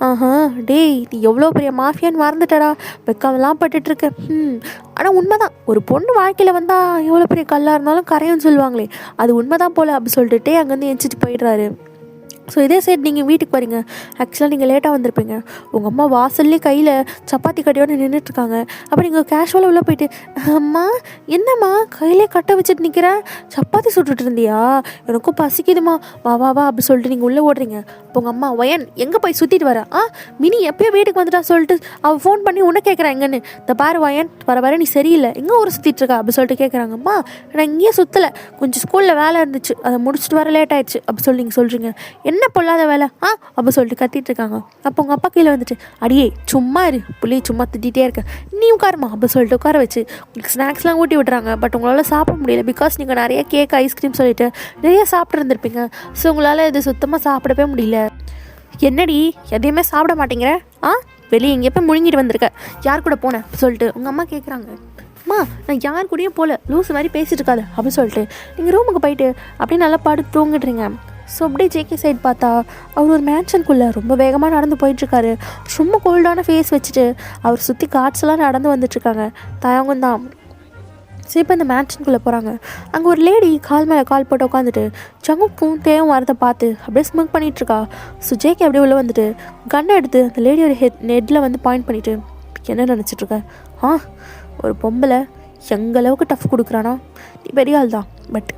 S1: ஆஹா டேய் நீ எவ்வளோ பெரிய மாஃபியான்னு மறந்துட்டடா, வெக்கமெல்லாம் பட்டுட்ருக்க. ஆனால் உண்மை தான், ஒரு பொண்ணு வாழ்க்கையில் வந்தால் எவ்வளோ பெரிய கல்லாக இருந்தாலும் கரையும்னு சொல்லுவாங்களே, அது உண்மை தான் போல் அப்படி சொல்லிட்டு அங்கேருந்து எந்திரிச்சிட்டு போயிடுறாரு. ஸோ இதே சைடு நீங்கள் வீட்டுக்கு வரீங்க. ஆக்சுவலாக நீங்கள் லேட்டாக வந்திருப்பீங்க. உங்கள் அம்மா வாசல்லே கையில் சப்பாத்தி கட்டையோடு நின்றுட்டுருக்காங்க. அப்போ நீங்கள் கேஷுவலாக உள்ளே போயிட்டு, அம்மா என்னம்மா கையிலே கட்டை வச்சுட்டு நிற்கிறேன், சப்பாத்தி சுட்டுட்டு இருந்தியா, எனக்கும் பசிக்குதுமா, வா வா வா அப்படி சொல்லிட்டு நீங்கள் உள்ளே ஓடுறீங்க. இப்போ உங்கள் அம்மா வயன் எங்கே போய் சுற்றிட்டு வர, மினி எப்போயோ வீட்டுக்கு வந்துட்டா சொல்லிட்டு அவள் ஃபோன் பண்ணி உன்னை கேட்குறான் எங்கன்னு. இந்த பாரு வயன் வர வர நீ சரியில்லை, எங்கே ஊரை சுற்றிட்டு இருக்கா அப்படி சொல்லிட்டு கேட்குறாங்க. அம்மா நான் இங்கேயே சுற்றலை, கொஞ்சம் ஸ்கூலில் வேலை இருந்துச்சு, அதை முடிச்சுட்டு வர லேட் ஆயிடுச்சு அப்படி சொல்லி நீங்கள் சொல்கிறீங்க. என்ன பொல்லாத வேலை அப்போ சொல்லிட்டு கத்திட்டு இருக்காங்க. அப்போ உங்கள் அப்பா கீழே வந்துட்டு, அடியே சும்மா இரு, புள்ளியை சும்மா திட்டிகிட்டே இருக்க, நீ உட்காருமா அப்போ சொல்லிட்டு உட்கார வச்சு உங்களுக்கு ஸ்நாக்ஸ்லாம் ஊட்டி விட்றாங்க. பட் உங்களால் சாப்பிட முடியல, பிகாஸ் நீங்கள் நிறைய கேக் ஐஸ்கிரீம் சொல்லிட்டு நிறைய சாப்பிட்டு இருந்திருப்பீங்க. ஸோ உங்களால் இது சுத்தமாக சாப்பிடவே முடியல. என்னடி எதையுமே சாப்பிட மாட்டேங்கிற, வெளியே எங்கேயோ போய் முழுங்கிட்டு வந்திருக்க, யார் கூட போனேன் சொல்லிட்டு உங்கள் அம்மா கேட்குறாங்க. அம்மா நான் யார் கூடயும் போகல, லூஸ் மாதிரி பேசிட்டு இருக்காது அப்படின்னு சொல்லிட்டு நீங்கள் ரூமுக்கு போயிட்டு அப்படியே நல்லா படுத்து தூங்கிடுறீங்க. ஸோ அப்படியே ஜேகே சைட் பார்த்தா அவர் ஒரு மேன்ஷனுக்குள்ளே ரொம்ப வேகமாக நடந்து போயிட்டுருக்காரு. ரொம்ப கோல்டான ஃபேஸ் வச்சுட்டு அவர் சுற்றி காட்ஸ்லாம் நடந்து வந்துட்டுருக்காங்க. தயங்கம் தான். ஸோ இப்போ இந்த மேன்ஷனுக்குள்ளே போகிறாங்க. அங்கே ஒரு லேடி கால் மேலே கால் போட்டு உட்காந்துட்டு ஜங்குக்கும் தேவும் வரதை பார்த்து அப்படியே ஸ்மோக் பண்ணிகிட்ருக்கா. ஸோ ஜேகே அப்படியே உள்ளே வந்துட்டு கண்ணை எடுத்து அந்த லேடியோட ஹெட்டில் வந்து பாயிண்ட் பண்ணிவிட்டு, என்ன நினச்சிட்ருக்க, ஒரு பொம்பளை எங்களவுக்கு டஃப் கொடுக்குறானா, நீ பெரிய ஆள் தான், பட்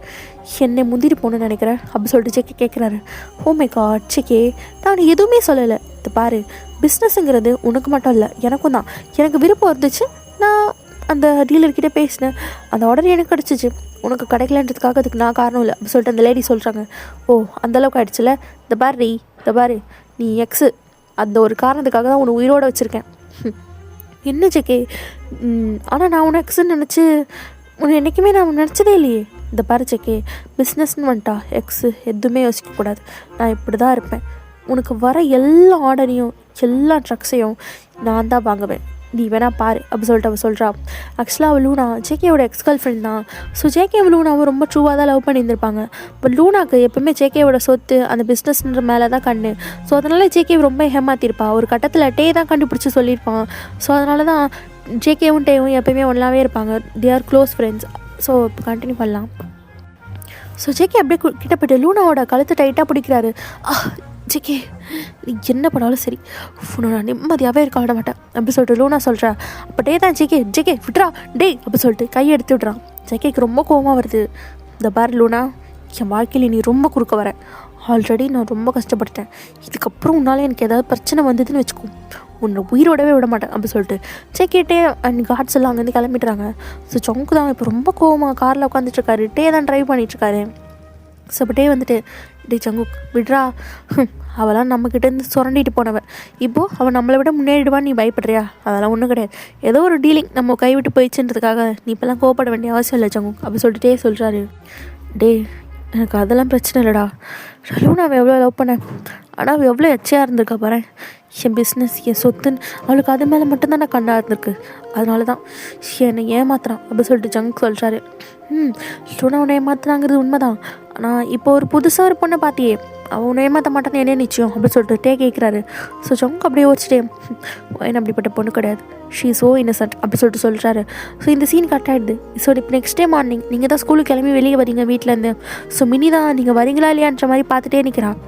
S1: என்னை முந்திட்டு போகணுன்னு நினைக்கிறேன் அப்படி சொல்லிட்டு ஜேகே கேட்குறாரு. ஓ மை காட் ஜேகே, நான் எதுவுமே சொல்லலை, இது பாரு பிஸ்னஸ்ஸுங்கிறது உனக்கு மட்டும் இல்லை எனக்கும் தான். எனக்கு விருப்பம் இருந்துச்சு, நான் அந்த டீலர்கிட்ட பேசினேன், அந்த ஆர்டர் எனக்கு கிடச்சிச்சு, உனக்கு கிடைக்கலன்றதுக்காக அதுக்கு நான் காரணம் இல்லை அப்படி சொல்லிட்டு அந்த லேடி சொல்கிறாங்க. ஓ அந்தளவுக்கு ஆகிடுச்சுல, இந்த பாரு நீ எக்ஸு, அந்த ஒரு காரணத்துக்காக தான் உன்னை உயிரோடு வச்சுருக்கேன். என்ன ஜேகே, ஆனால் நான் உன்னை எக்ஸுன்னு நினச்சி உன்னை என்றைக்குமே நான் நினச்சதே இல்லையே. இந்த பாரு ஜேகே, பிஸ்னஸ்ன்னு வந்துட்டா எக்ஸு எதுவுமே யோசிக்கக்கூடாது, நான் இப்படி தான் இருப்பேன். உனக்கு வர எல்லா ஆர்டரையும் எல்லா ட்ரக்ஸையும் நான் தான் வாங்குவேன், நீ வேணா பாரு அப்படி சொல்லிட்டு அவள் சொல்கிறா. ஆக்சுவலாக அவள் லூனா ஜேகேயோட எக்ஸ் கேர்ள் ஃப்ரெண்ட் தான். ஸோ ஜேகே லூனாவும் ரொம்ப ட்ரூவாக தான் லவ் பண்ணியிருந்திருப்பாங்க. பட் லூனாக்கு எப்பவுமே ஜேகேயோட சொத்து அந்த பிஸ்னஸ்ன்ற மேலே தான் கண்ணு. ஸோ அதனால் ஜேகே ரொம்ப ஏமாற்றிருப்பான். ஒரு கட்டத்தில் டே தான் கண்டுபிடிச்சி சொல்லியிருப்பான். ஸோ அதனால தான் ஜேகேவும் டேவும் எப்போயுமே ஒன்றாவே இருப்பாங்க. They are close friends. So இப்போ கண்டினியூ பண்ணலாம். ஸோ ஜேகே அப்படியே கிட்ட போய்ட்டு லூனாவோட கழுத்தை டைட்டாக பிடிக்கிறாரு. ஜேகே நீ என்ன பண்ணாலும் சரி நான் நிம்மதியாகவே இருக்க விட மாட்டேன் அப்படி சொல்லிட்டு லூனா சொல்கிறா. அப்போ டே தான் ஜேகே விட்றா டே அப்படி சொல்லிட்டு கையை எடுத்து விட்றான். ஜேகேக்கு ரொம்ப கோவமாக வருது. இந்த பார் லூனா, என் வாழ்க்கையில் நீ ரொம்ப குறுக்க வர, ஆல்ரெடி நான் ரொம்ப கஷ்டப்பட்டுட்டேன், இதுக்கப்புறம் உன்னால் எனக்கு ஏதாவது பிரச்சனை வந்ததுன்னு வச்சுக்கோ, உன்னை உயிரோடவே விட மாட்டேன் அப்படி சொல்லிட்டு ஜேகேட்டே அண்ட் கார்ட்ஸ் எல்லாம் அங்கேருந்து கிளம்பிட்டுறாங்க. ஸோ ஜங்கு தான் இப்போ ரொம்ப கோவமாக காரில் உட்காந்துட்ருக்காரு. டே தான் ட்ரைவ் பண்ணிகிட்ருக்காரு. ஸோ அப்போ டே வந்துட்டு, டே ஜங்கு விட்றா, அவளாம் நம்மக்கிட்டேருந்து சுரண்டிட்டு போனவன், இப்போது அவன் நம்மளை விட முன்னேறிடுவான்னு நீ பயப்படுறியா, அதெல்லாம் ஒன்றும் கிடையாது, ஏதோ ஒரு டீலிங் நம்ம கைவிட்டு போயிடுச்சுன்றதுக்காக நீ இப்போல்லாம் கோவப்பட வேண்டிய அவசியம் இல்லை ஜங்கு அப்படி சொல்லிட்டு டே சொல்கிறாரு. டே எனக்கு அதெல்லாம் பிரச்சனை இல்லைடா, லூனாவை எவ்வளோ லவ் பண்ணேன், ஆனால் அவள் எவ்வளோ எச்சையாக இருந்திருக்கா பாரு, என் பிஸ்னஸ் என் சொத்துன்னு அவளுக்கு அது மேலே மட்டும்தான் நான் கண்ணாக இருந்திருக்கு, அதனால தான் என்னை ஏமாத்துறான் அப்படி சொல்லிட்டு ஜங்க் சொல்கிறாரு. லூனா உன்னை ஏமாத்துறாங்கிறது உண்மை தான், ஆனால் இப்போ ஒரு புதுசாக ஒரு பொண்ணை பார்த்தியே, அவன் உன்னை ஏமாற்ற மாட்டான்னு என்ன நிச்சயம் அப்படி சொல்லிட்டு டே கேட்குறாரு. ஸோ ஜங்க் அப்படியே யோசிச்சிட்டே, என்ன அப்படிப்பட்ட பொண்ணு கிடையாது, ஷீ ஸோ இன்னசென்ட் அப்படி சொல்லிட்டு சொல்கிறாரு. ஸோ இந்த சீன் கட் ஆகிடுது. ஸோ இப்போ நெக்ஸ்ட் டே மார்னிங் நீங்கள் தான் ஸ்கூலுக்கு கிளம்பி வெளியே வரீங்க வீட்டிலேருந்து. ஸோ மினி தான் நீங்கள் வரீங்களா இல்லையான்ற மாதிரி பார்த்துட்டே நிற்கிறான்.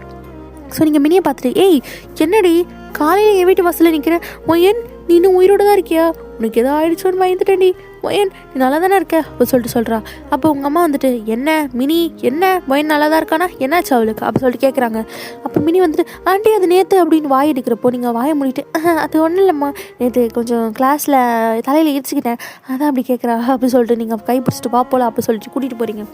S1: ஸோ நீங்கள் மினியை பார்த்துட்டு, ஏய் என்னடி காலையில் என் வீட்டு வாசலில் நிற்கிறேன், ஒயன் நீ இன்னும் உயிரோடு தான் இருக்கியா, உனக்கு எதோ ஆயிடுச்சோன்னு பயந்துட்டேன்டி, ஒயன் நீ நல்லா தானே இருக்க அப்படி சொல்லிட்டு சொல்கிறா. அப்போ உங்கள் அம்மா வந்துட்டு, என்ன மினி என்ன ஒயன் நல்லா தான் இருக்கானா, என்னாச்சு அவளுக்கு அப்படி சொல்லிட்டு கேட்குறாங்க. அப்போ மினி வந்துட்டு, ஆண்டி அது நேற்று அப்படின்னு வாய் எடுக்கிறப்போ நீங்கள் வாயை மூடிட்டு, அது ஒன்றும் இல்லைம்மா, நேற்று கொஞ்சம் கிளாஸில் தலையில் இடிச்சுக்கிட்டேன் அதான் அப்படி கேட்குறா அப்படி சொல்லிட்டு நீங்கள் கை பிடிச்சிட்டு வா போல அப்படி சொல்லிட்டு கூட்டிகிட்டு போகிறீங்க.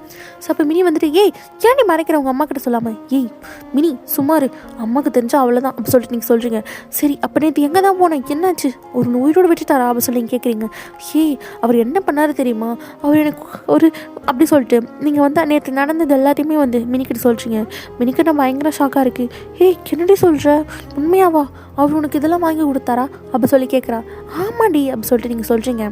S1: ஸோ அப்போ மினி வந்துட்டு, ஏய் ஏன்டி மறைக்கிற உங்கள் அம்மா கிட்ட சொல்லாமல், ஏய் மினி சும்மாரு, அம்மாவுக்கு தெரிஞ்சா அவ்வளோதான் அப்படி சொல்லிட்டு நீங்கள் சொல்கிறீங்க. சரி அப்போ நேற்று எங்கே தான் போனேன், என்னாச்சு, ஒரு உயிரோடு விட்டுட்டாரா அப்படி சொல்லி நீங்கள் கேட்குறீங்க. ஏய் அவர் என்ன பண்ணாரு தெரியுமா, அவர் எனக்கு ஒரு அப்படி சொல்லிட்டு நீங்கள் வந்து நேற்று நடந்தது எல்லாத்தையுமே வந்து மினிக்கிட்ட சொல்கிறீங்க. மினிக்கிட்ட பயங்கர ஷாக்காக இருக்குது. ஏய் என்னடி சொல்கிற, உண்மையாவா, அவர் உனக்கு இதெல்லாம் வாங்கி கொடுத்தாரா அப்படி சொல்லி கேட்குறா. ஆமாடி அப்படி சொல்லிட்டு நீங்கள் சொல்கிறீங்க.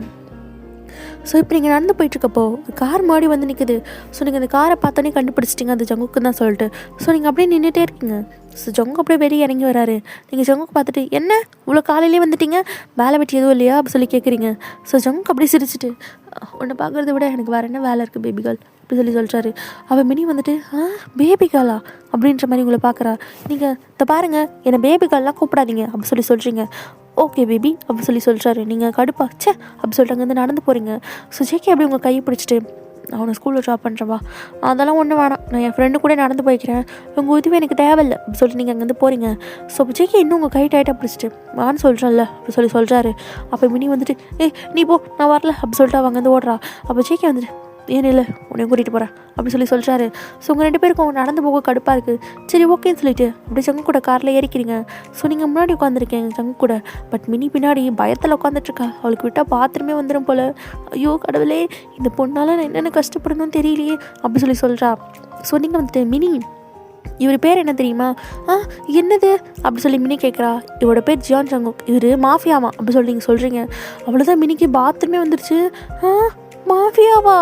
S1: ஸோ இப்போ நீங்கள் நடந்து போயிட்டுருக்கப்போ கார் முன்னாடி வந்து நிற்குது. ஸோ நீங்கள் அந்த காரை பார்த்தோன்னே கண்டுபிடிச்சிட்டிங்க அது ஜங்குக்கு தான் சொல்லிட்டு. ஸோ நீங்கள் அப்படியே நின்றுட்டே இருக்கீங்க. ஸோ ஜங்கு அப்படியே வெளியே இறங்கி வராரு. நீங்கள் ஜங்குக்கு பார்த்துட்டு என்ன இவ்வளோ காலையிலே வந்துட்டீங்க, வேலை வெட்டி எதுவும் இல்லையா அப்படி சொல்லி கேட்குறீங்க. ஸோ ஜங்குக்கு அப்படியே சிரிச்சிட்டு உன்னை பார்க்குறத விட எனக்கு வேறு என்ன வேலை இருக்குது பேபி கேர்ள் அப்படி சொல்லி சொல்லிட்டாரு. அவள் மினி வந்துட்டு பேபி கேர்ளா அப்படின்ற மாதிரி உங்களை பார்க்குறா. நீங்கள் இதை பாருங்கள் என்னை பேபி கேர்லாம் கூப்பிடாதீங்க அப்படி சொல்லி சொல்கிறீங்க. ஓகே பேபி அப்படி சொல்லி சொல்லிட்டாரு. நீங்கள் கடுப்பா ச்சே அப்படி சொல்லிட்டு அங்கேருந்து நடந்து போகிறீங்க. ஸோ ஜேகே அப்படி உங்கள் கையை பிடிச்சிட்டு அவனை ஸ்கூலில் ட்ராப் பண்ணுறவா, அதெல்லாம் ஒன்றும் வேணாம், நான் என் ஃப்ரெண்டு கூட நடந்து போய்க்கிறேன், உங்கள் உதவி எனக்கு தேவையில்லை அப்படி சொல்லிட்டு நீங்கள் அங்கேருந்து போகிறீங்க. ஸோ ஜேகே இன்னும் உங்கள் கை டைட்டாக பிடிச்சிட்டு வான்னு சொல்கிறேன்ல அப்படி சொல்லி சொல்கிறாரு. அப்போ மினி வந்துட்டு நீ போ நான் வரல அப்படி சொல்லிட்டு அவள் அங்கேருந்து ஓடுறா. அப்போ ஜேகே வந்துட்டு ஏன் இல்லை உன்னையும் கூட்டிகிட்டு போகிறேன் அப்படி சொல்லி சொல்கிறாரு. ஸோ உங்கள் 2 பேருக்கும் நடந்து போக கடுப்பாக இருக்குது. சரி ஓகேன்னு சொல்லிட்டு அப்படி சங்கு கூட காரில் ஏறிக்கிறீங்க. ஸோ நீங்கள் முன்னாடி உட்காந்துருக்கீங்க சங்கு கூட, பட் மினி பின்னாடி பயத்தில் உட்காந்துட்ருக்கா. அவளுக்கு விட்டால் பாத்ரூமே வந்துடும் போல். ஐயோ கடவுளே இந்த பொண்ணால் நான் என்னென்ன கஷ்டப்படணும்னு தெரியலையே அப்படி சொல்லி சொல்கிறா. ஸோ நீங்கள் வந்துட்டு மினி இவர் பேர் என்ன தெரியுமா? என்னது அப்படி சொல்லி மினி கேட்குறா. இவரோட பேர் ஜியான் சங்குக், இவர் மாஃபியாவா அப்படி சொல்லி நீங்கள் சொல்கிறீங்க. அவ்வளோதான் மினிக்கு பாத்ரூமே வந்துருச்சு. மாஃபியாவா?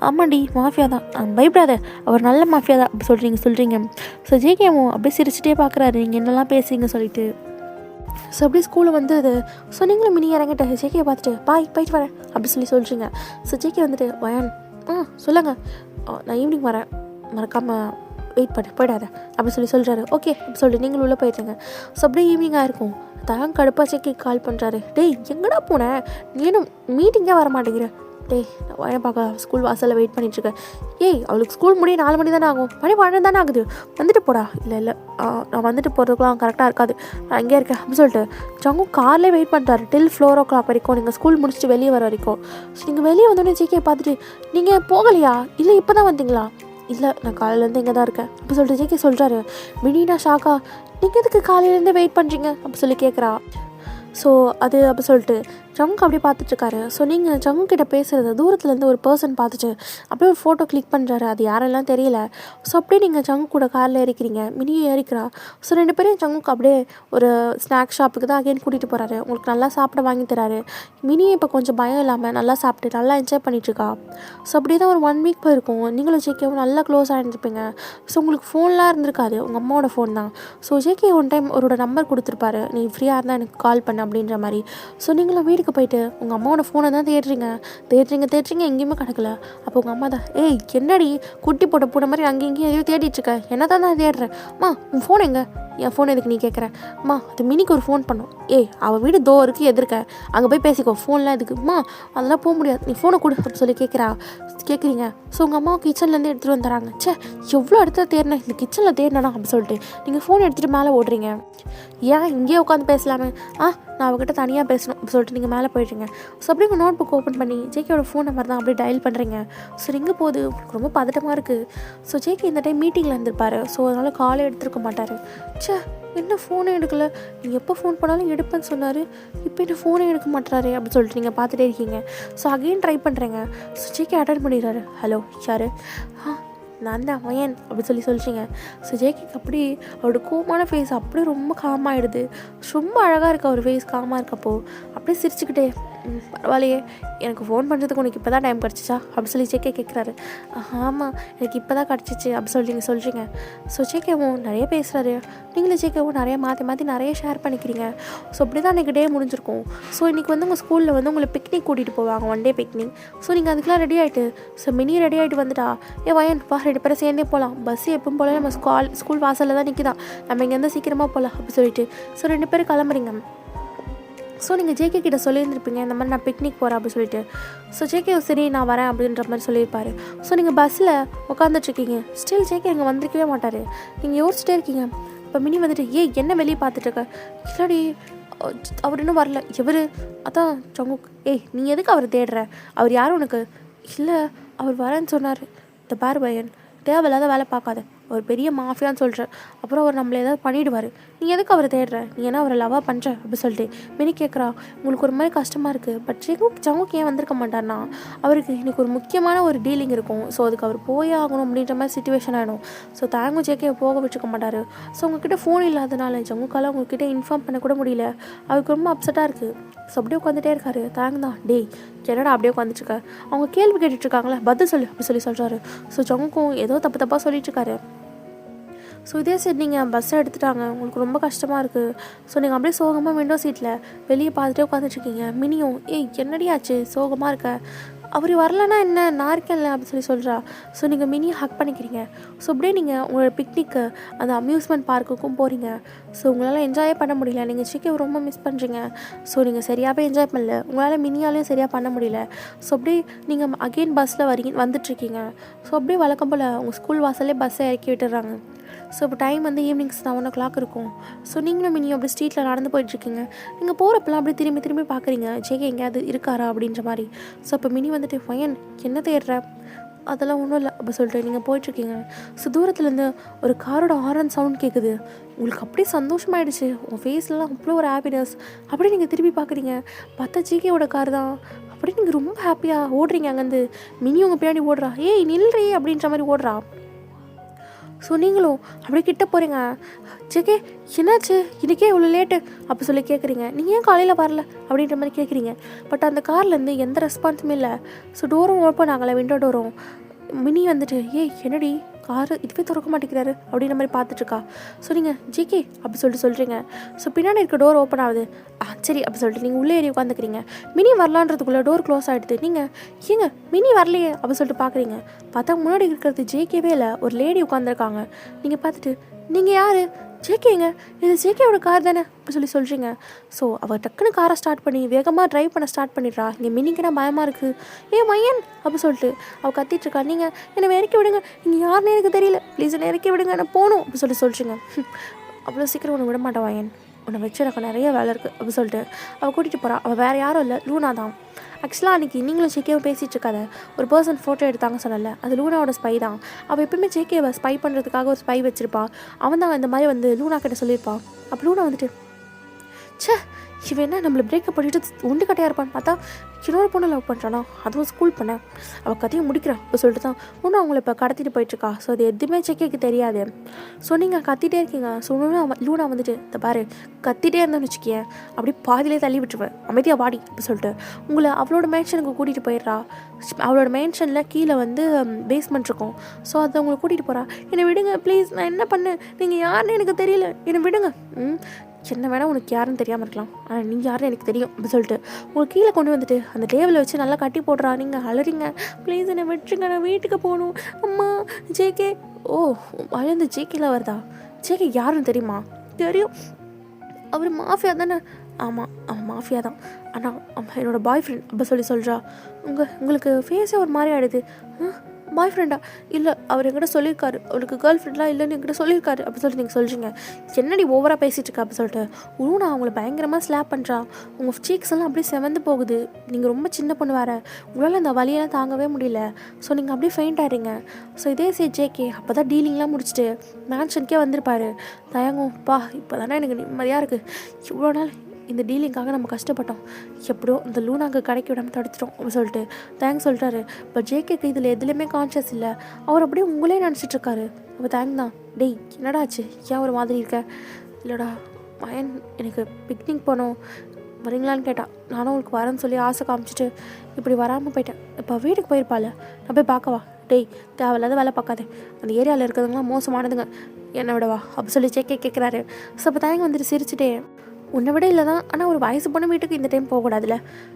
S1: ஆமாண்டி மாஃபியா தான், பயப்படாத அவர் நல்ல மாஃபியா தான் அப்படி சொல்கிறீங்க. ஸோ ஜேகேவும் அப்படியே சிரிச்சிட்டே பார்க்குறாரு நீங்கள் என்னெல்லாம் பேசுறீங்க சொல்லிட்டு. ஸோ அப்படியே ஸ்கூலில் வந்து அது ஸோ நீங்களும் மினி இறங்கிட்ட ஜேகே பார்த்துட்டு போயிட்டு வரேன் அப்படி சொல்லி சொல்கிறீங்க. ஸோ ஜேகே வந்துட்டு வயன் சொல்லுங்கள் நான் ஈவினிங் வரேன், மறக்காமல் வெயிட் பண்ண போயிடாத அப்படி சொல்லி சொல்கிறாரு. ஓகே அப்படி சொல்லிட்டு நீங்களும் உள்ளே போயிட்டுருங்க. ஸோ அப்படியே ஈவினிங்காக இருக்கும். தான் கடுப்பா ஜேகே கால் பண்ணுறாரு. டேய் எங்கடா போனேன், நீனும் மீட்டிங்கே வர மாட்டேங்கிற. டேய் நான் வயனை பார்க்க ஸ்கூல் வாசலில் வெயிட் பண்ணிட்டுருக்கேன். அவளுக்கு ஸ்கூல் முடிய 4 மணி தானே ஆகும், மணி 12 தானே ஆகுது, வந்துட்டு போடா. இல்லை நான் வந்துட்டு போகிறதுக்குலாம் கரெக்டாக இருக்காது, நான் அங்கேயே இருக்கேன் அப்படின்னு சொல்லிட்டு ஜங்கு கார்லேயே வெயிட் பண்ணிட்டாரு டில் 4 o'clock வரைக்கும், நீங்கள் ஸ்கூல் முடிச்சுட்டு வெளியே வர வரைக்கும். ஸோ நீங்கள் வெளியே வந்தோடனே ஜேகே பார்த்துட்டு நீங்கள் போகலையா, இல்லை இப்போ தான் வந்தீங்களா? இல்லை நான் காலையிலேருந்து இங்கே தான் இருக்கேன் அப்படி சொல்லிட்டு ஜேகே சொல்கிறாரு. மினினா ஷாக்கா, நீங்கள் எதுக்கு காலையிலேருந்து வெயிட் பண்ணுறீங்க அப்படி சொல்லி கேட்குறா. ஸோ அது அப்படி சொல்லிட்டு ஜங்கு அப்படியே பார்த்துட்ருக்காரு. ஸோ நீங்கள் ஜங்கு கிட்ட பேசுகிறத தூரத்துலேருந்து ஒரு பர்சன் பார்த்துட்டு அப்படியே ஒரு ஃபோட்டோ கிளிக் பண்ணுறாரு. அது யாரெல்லாம் தெரியல. ஸோ அப்படியே நீங்கள் ஜங்கு கூட காரில் ஏறிக்கிறீங்க, மினியை ஏறிக்கிறா. ஸோ 2 பேரும் ஜங்குக்கு அப்படியே ஒரு ஸ்நாக் ஷாப்புக்கு தான் அகைன் கூட்டிகிட்டு போகிறாரு. உங்களுக்கு நல்லா சாப்பிட வாங்கி தராரு. மினியை இப்போ கொஞ்சம் பயம் இல்லாமல் நல்லா சாப்பிட்டு நல்லா என்ஜாய் பண்ணிகிட்ருக்கா. ஸோ அப்படியே தான் ஒரு 1 வீக் போயிருக்கும். நீங்களும் ஜேகேவும் நல்லா க்ளோஸாக இருந்துருப்பீங்க. ஸோ உங்களுக்கு ஃபோன்லாம் இருந்திருக்காது, உங்கள் அம்மாவோட ஃபோன் தான். ஸோ ஜேகே ஒன் டைம் அவரோட நம்பர் கொடுத்துருப்பாரு, நீ ஃப்ரீயாக இருந்தால் எனக்கு கால் பண்ணு அப்படின்ற மாதிரி. ஸோ நீங்களும் வீட்டுக்கு போயிட்டு உங்கள் அம்மாவோட ஃபோனை தான் தேடுறீங்க எங்கேயுமே கிடக்கல. அப்போ உங்கள் அம்மா தான் என்னடி குட்டி போட்ட பூனை மாதிரி அங்கேயும் இங்கேயும் எதையும் தேடிட்டுருக்க, என்ன தான் தேடுறேன். உன் ஃபோன் எங்கே? என் ஃபோன் எதுக்கு நீ கேட்குறேன்? அது மினிக்கு ஒரு ஃபோன் பண்ணும். அவள் வீடு இருக்குது எதிர்க்க, அங்கே போய் பேசிக்கோ, ஃபோன்லாம் எதுக்கு? அதெல்லாம் போக முடியாது, நீ ஃபோனை கொடு அப்படின்னு சொல்லி கேட்குறீங்க. ஸோ உங்கள் அம்மா கிச்சன்லேருந்து எடுத்துகிட்டு வந்துடுறாங்க. எவ்வளோ இடத்துல தேடினேன், இந்த கிச்சனில் தேடினா அப்படின்னு சொல்லிட்டு நீங்கள் ஃபோன் எடுத்துகிட்டு மேலே ஓடுறீங்க. ஏன் இங்கேயே உட்காந்து பேசலாமே, நான் அவகிட்ட தனியாக பேசணும் அப்படின்னு சொல்லிட்டு நீங்கள் மேலே போயிடுறீங்க. ஸோ அப்படியே உங்கள் நோட் புக் ஓப்பன் பண்ணி ஜேகேயோட ஃபோன் நம்பர் தான் அப்படியே டயல் பண்ணுறீங்க. ஸோ ரிங்க போது உங்களுக்கு ரொம்ப பதட்டமாக இருக்குது. ஸோ ஜேகே இந்த டைம் மீட்டிங்கில் இருந்திருப்பார். ஸோ அதனால் காலே எடுத்துருக்க மாட்டார். என்ன ஃபோனே எடுக்கலை, நீங்கள் எப்போ ஃபோன் பண்ணாலும் எடுப்பேன்னு சொன்னார், இப்போ என்ன ஃபோனே எடுக்க மாட்டாரு அப்படின்னு சொல்லிட்டு நீங்கள் பார்த்துட்டே இருக்கீங்க. ஸோ அகெயின் ட்ரை பண்ணுறேங்க. ஸோ ஜேகே அட்டன் பண்ணிடுறாரு. ஹலோ யார்? நான் தான் வயன் அப்படி சொல்லி சொல்லிச்சிங்க. ஸோ ஜேகேக்கு அப்படி அவரோட கோமான ஃபேஸ் அப்படியே ரொம்ப காமாகிடுது. ரொம்ப அழகாக இருக்குது அவர் ஃபேஸ் காமாக இருக்கப்போ. அப்படியே சிரிச்சுக்கிட்டே பரவாயில்லையே, எனக்கு ஃபோன் பண்ணுறதுக்கு உனக்கு இப்போ தான் டைம் கிடச்சிச்சா அப்படி சொல்லி ஜேகே கேட்குறாரு. ஆமாம் எனக்கு இப்போ தான் கிடச்சிச்சு அப்படி சொல்லி நீங்கள் சொல்கிறீங்க. ஸோ ஜேகேவும் நிறைய பேசுகிறாரு, நீங்களும் ஜேகேவும் நிறைய மாற்றி நிறைய ஷேர் பண்ணிக்கிறீங்க. ஸோ அப்படி தான் இன்றைக்கி டே முடிஞ்சிருக்கும். ஸோ இன்றைக்கி வந்து உங்கள் ஸ்கூலில் வந்து உங்களை பிக்னிக் கூட்டிகிட்டு போவாங்க, 1 day பிக்னிக். ஸோ நீங்கள் அதுக்கெலாம் ரெடி ஆகிட்டு மினி ரெடி ஆகிட்டு வந்துட்டா, வயன் வா 2 பேரும் சேர்ந்தே போகலாம், பஸ்ஸு எப்பவும் போல நம்ம ஸ்கூல் வாசலில் தான் நிற்கிதான், நம்ம இங்கேருந்து சீக்கிரமாக போகலாம் அப்படி சொல்லிட்டு. ஸோ 2 பேரும் கிளம்புறீங்க. ஸோ நீங்கள் ஜேகே கிட்ட சொல்லியிருந்துருப்பீங்க இந்த மாதிரி நான் பிக்னிக் போகிறேன் அப்படி சொல்லிட்டு. ஸோ ஜேகே சரி நான் வரேன் அப்படின்ற மாதிரி சொல்லியிருப்பார். ஸோ நீங்கள் பஸ்ஸில் உட்காந்துட்ருக்கீங்க, ஸ்டில் ஜேகே இங்கே வந்திருக்கவே மாட்டார். நீங்கள் யோசிச்சிட்டே இருக்கீங்க. இப்போ மினி வந்துட்டு என்ன வெளியே பார்த்துட்ருக்க? இல்லாடி அவர் இன்னும் வரல. எவர்? அதான் ஜங்குக். நீ எதுக்கு அவர் தேடுற? அவர் யாரும் உனக்கு? இல்லை அவர் வரேன்னு சொன்னார். இந்த பார் பையன் தேவையில்லாத வேலை பார்க்காத, ஒரு பெரிய மாஃபியான்னு சொல்கிற, அப்புறம் அவர் நம்மளை ஏதாவது பண்ணிவிடுவார், நீ எதுக்கு அவரை தேடுற, நீ ஏன்னா அவரை லவ்வாக பண்ணுற அப்படின்னு சொல்லிட்டு மினி கேட்குறா. உங்களுக்கு ஒரு மாதிரி கஷ்டமாக இருக்குது, பட் ஜங்குக்கு ஏன் வந்திருக்க மாட்டார்னா அவருக்கு இன்றைக்கி ஒரு முக்கியமான ஒரு டீலிங் இருக்கும். ஸோ அதுக்கு அவர் போயே ஆகணும் அப்படின்ற மாதிரி சுச்சுவேஷன் ஆகிடும். ஸோ தாங்கும் ஜேகே போக வச்சுக்க மாட்டார். ஸோ உங்ககிட்ட ஃபோன் இல்லாதனால ஜங்குக்கால உங்ககிட்ட இன்ஃபார்ம் பண்ணக்கூட முடியல. அவருக்கு ரொம்ப அப்செட்டாக இருக்குது. ஸோ அப்படியே உட்காந்துட்டே இருக்காரு. தாங்க தான் டேய் என்னடா அப்படியே உட்காந்துட்டுருக்க, அவங்க கேள்வி கேட்டுட்ருக்காங்களே பதில் சொல்லு அப்படி சொல்கிறாரு. ஸோ ஜங்குக்கும் ஏதோ தப்பாக சொல்லிட்டுருக்காரு. ஸோ இதே சைட் நீங்கள் பஸ்ஸை எடுத்துட்டாங்க, உங்களுக்கு ரொம்ப கஷ்டமாக இருக்குது. ஸோ நீங்கள் அப்படியே சோகமாக விண்டோ சீட்டில் வெளியே பார்த்துட்டே உட்காந்துட்ருக்கீங்க. மினியும் என்னடி ஆச்சு சோகமாக இருக்க, அவர் வரலன்னா என்ன நான் இருக்கேன்ல அப்படின்னு சொல்கிறா. ஸோ நீங்கள் மினியை ஹக் பண்ணிக்கிறீங்க. ஸோ அப்படியே நீங்கள் உங்களோட பிக்னிக்கு அந்த அம்யூஸ்மெண்ட் பார்க்குக்கும் போகிறீங்க. ஸோ உங்களால் என்ஜாயே பண்ண முடியல, நீங்கள் சிக்கை ரொம்ப மிஸ் பண்ணுறீங்க. ஸோ நீங்கள் சரியாகவே என்ஜாய் பண்ணல, உங்களால் மினியாலையும் சரியாக பண்ண முடியல. ஸோ அப்படியே நீங்கள் அகெயின் பஸ்ஸில் வந்துட்டுருக்கீங்க. ஸோ அப்படியே வழக்கம் போல் உங்கள் ஸ்கூல் வாசல்லே பஸ்ஸை இறக்கி விட்டுறாங்க. ஸோ இப்போ டைம் ஈவினிங் 7 இருக்கும். ஸோ நீங்களும் மினியும் அப்படி ஸ்ட்ரீட்டில் நடந்து போயிட்டுருக்கீங்க. நீங்கள் போகிறப்பெல்லாம் அப்படி திரும்பி பார்க்குறீங்க ஜேகே எங்கேயாவது இருக்காரா அப்படின்ற மாதிரி. ஸோ இப்போ மினி பையன் என்ன தேடுற, அதெல்லாம் ஒன்றும் இல்லை அப்படி சொல்லிட்டு நீங்கள் போயிட்டுருக்கீங்க. ஸோ தூரத்துலேருந்து ஒரு காரோட ஹாரன் சவுண்ட் கேட்குது. உங்களுக்கு அப்படியே சந்தோஷமாயிடுச்சு, உங்கள் ஃபேஸ்லலாம் அவ்வளோ ஒரு ஹாப்பினஸ். அப்படியே நீங்கள் திரும்பி பார்க்குறீங்க, பார்த்தா ஜேகேவோட கார் தான். அப்படியே நீங்கள் ரொம்ப ஹாப்பியாக ஓடுறீங்க. அங்கேருந்து மினி உங்கள் பின்னாடி ஓடுறா, நில்றி அப்படின்ற மாதிரி ஓடுறா. ஸோ நீங்களும் அப்படியே கிட்ட போகிறீங்க. ஜேகே என்னாச்சு இன்றைக்கே இவ்வளோ லேட்டு அப்படி சொல்லி கேட்குறீங்க. நீங்கள் ஏன் காலையில் வரல அப்படின்ற மாதிரி கேட்குறீங்க. பட் அந்த கார்லேருந்து எந்த ரெஸ்பான்ஸுமே இல்லை. ஸோ டோரும் ஓப்பன் ஆகலை, விண்டோ டோரும். மினி என்னடி காரு இதுவே திறக்க மாட்டேங்கிறாரு அப்படின்ற மாதிரி பார்த்துட்ருக்கா. ஸோ நீங்கள் ஜேகே அப்படி சொல்கிறீங்க. ஸோ பின்னாடி இருக்க டோர் ஓப்பன் ஆகுது. சரி அப்படி சொல்லிட்டு நீங்கள் உள்ளே ஏறி உட்காந்துக்கிறீங்க. மினி வரலான்றதுக்குள்ளே டோர் க்ளோஸ் ஆகிடுது. நீங்கள் மினி வரலையே அப்படி சொல்லிட்டு பார்க்குறீங்க. பார்த்தா முன்னாடி இருக்கிறது ஜேகேவே இல்லை, ஒரு லேடி உட்காந்துருக்காங்க. நீங்கள் பார்த்துட்டு நீங்கள் யார், ஜேகேங்க இது ஜேகேவோட கார் தானே அப்படி சொல்கிறீங்க. ஸோ அவள் டக்குன்னு காரை ஸ்டார்ட் பண்ணி வேகமாக ட்ரைவ் பண்ண ஸ்டார்ட் பண்ணிடுறா. இங்கே மினிக்குன்னா பயமாக இருக்குது. மையன் அப்படி சொல்லிட்டு அவள் கத்திட்டுருக்கா. நீங்கள் என்னை இறக்கி விடுங்க, நீங்கள் யாருன்னு எனக்கு தெரியல, ப்ளீஸ் என்னை இறக்கி விடுங்க, நான் போகணும் அப்படி சொல்கிறீங்க. அவ்வளோ சீக்கிரம் உன்னை விட மாட்டேன் வாயன், உன்னை வச்சு எனக்கு நிறைய வேலை இருக்குது அப்படி சொல்லிட்டு அவள் கூட்டிகிட்டு போகிறாள். அவள் வேறு யாரும் இல்லை, லூனா தான். ஆக்சுவலாக அன்றைக்கி நீங்களும் ஜேகேவை பேசிகிட்டு இருக்காத ஒரு பர்சன் ஃபோட்டோ எடுத்தாங்க சொன்னல, அது லூனாவோட ஸ்பை தான். அவள் எப்பவுமே ஜேகேவை ஸ்பை பண்ணுறதுக்காக ஒரு ஸ்பை வச்சுருப்பா. அவன் தான் இந்த மாதிரி லூனா கிட்ட சொல்லியிருப்பான். அப்போ லூனா இவன் என்ன நம்மளை பிரேக்கப் பண்ணிவிட்டு ஒன்று கட்டையாக இருப்பான்னு பார்த்தா இன்னொரு பொண்ணை லவ் பண்ணுறானா, அதுவும் ஸ்கூல் பண்ண அவள் கதையை முடிக்கிறான் இப்போ சொல்லிட்டு தான் ஒன்று அவங்கள இப்போ கடத்திட்டு போயிட்டுருக்கா. ஸோ அது எதுவுமே ஜேகேக்கு தெரியாது. ஸோ நீங்கள் கத்திட்டே இருக்கீங்க. ஸோ லூனா இந்த பாரு கத்திட்டே இருந்தேன்னு வச்சுக்கேன் அப்படி பாதிலே தள்ளி விட்டுருவேன், அமைதியாக வாடி அப்படி சொல்லிட்டு உங்களை அவளோட மேன்ஷனுக்கு கூட்டிகிட்டு போயிடுறா. அவளோட மேன்ஷனில் கீழே பேஸ்மெண்ட் இருக்கும். ஸோ அதை உங்களை கூட்டிகிட்டு போகிறா. என்னை விடுங்க ப்ளீஸ், நான் என்ன பண்ணேன், நீங்கள் யாருன்னு எனக்கு தெரியல, என்னை விடுங்க. என்ன வேணால் உனக்கு யாருன்னு தெரியாமல் இருக்கலாம், ஆனால் நீங்கள் யாருன்னு எனக்கு தெரியும் அப்படி சொல்லிட்டு உங்களுக்கு கீழே கொண்டு அந்த டேபிளை வச்சு நல்லா கட்டி போடுறா. நீங்கள் அலறிங்க, ப்ளீஸ் என்னை விட்டுருங்க, நான் வீட்டுக்கு போகணும் அம்மா. ஜேகே அழுந்து ஜேகேலாம் வருதா? ஜேகே யாருன்னு தெரியுமா? தெரியும், அவர் மாஃபியா தானே. ஆமாம் அவன் மாஃபியா தான், ஆனால் என்னோடய பாய் ஃப்ரெண்ட் அப்படி சொல்கிறா. உங்களுக்கு ஃபேஸே ஒரு மாதிரி ஆகிடுது. பாய் ஃப்ரெண்டா? இல்லை, அவர் என்கிட்ட சொல்லியிருக்காரு, அவருக்கு கேர்ள் ஃப்ரெண்ட்லாம் இல்லைன்னு என்கிட்ட சொல்லியிருக்காரு அப்படி சொல்லிட்டு நீங்கள் சொல்கிறீங்க. என்னடி ஓவராக பேசிகிட்டு இருக்கா அப்படி சொல்லிட்டு நான் அவங்கள பயங்கரமாக ஸ்லாப் பண்ணுறா. உங்கள் சீக்ஸ் எல்லாம் அப்படியே செவந்து போகுது. நீங்கள் ரொம்ப சின்ன பொண்ணு வேறு, உங்களால் அந்த வலியெல்லாம் தாங்கவே முடியல. ஸோ நீங்கள் அப்படியே ஃபெயிண்ட் ஆகிடுங்க. ஸோ இதே ஜேகே அப்போ தான் டீலிங்லாம் முடிச்சுட்டு மேன்ஷனுக்கே வந்திருப்பாரு. தயங்கும்ப்பா இப்போ தானே எனக்கு நிம்மதியாக இருக்குது, இவ்வளோ நாள் இந்த டீலிங்காக நம்ம கஷ்டப்பட்டோம், எப்படியோ இந்த லூனாக்கு கடைக்கு விடாமல் தடுத்துட்டோம் அப்படின்னு சொல்லிட்டு தேங்க்ஸ் சொல்லிட்டாரு. பட் ஜேகேக்கு இதில் எதுலேயுமே கான்ஷியஸ் இல்லை, அவர் அப்படியே உங்களே நினச்சிட்ருக்காரு. அப்போ தேங்க் தான். டேய் என்னடா ஆச்சு, ஏன் ஒரு மாதிரி இருக்க? இல்லைடா மயன் எனக்கு பிக்னிக் போனோம் வரீங்களான்னு கேட்டால், நானும் உங்களுக்கு வரேன்னு சொல்லி ஆசை காமிச்சிட்டு இப்படி வராமல் போயிட்டேன். இப்போ வீட்டுக்கு போயிருப்பாள், நான் போய் பார்க்கவா? டேய் தேவையில்லாத வேலை பார்க்காதே, அந்த ஏரியாவில் இருக்கிறதுங்களாம் மோசமானதுங்க, என்னை விடவா அப்படி சொல்லி ஜேகே கேட்குறாரு. ஸோ அப்போ தேங்க் சிரிச்சுட்டே உன்னை விட இல்லை தான், ஆனால் ஒரு வயசு பொண்ணு வீட்டுக்கு இந்த டைம் போகக்கூடாதுல்ல.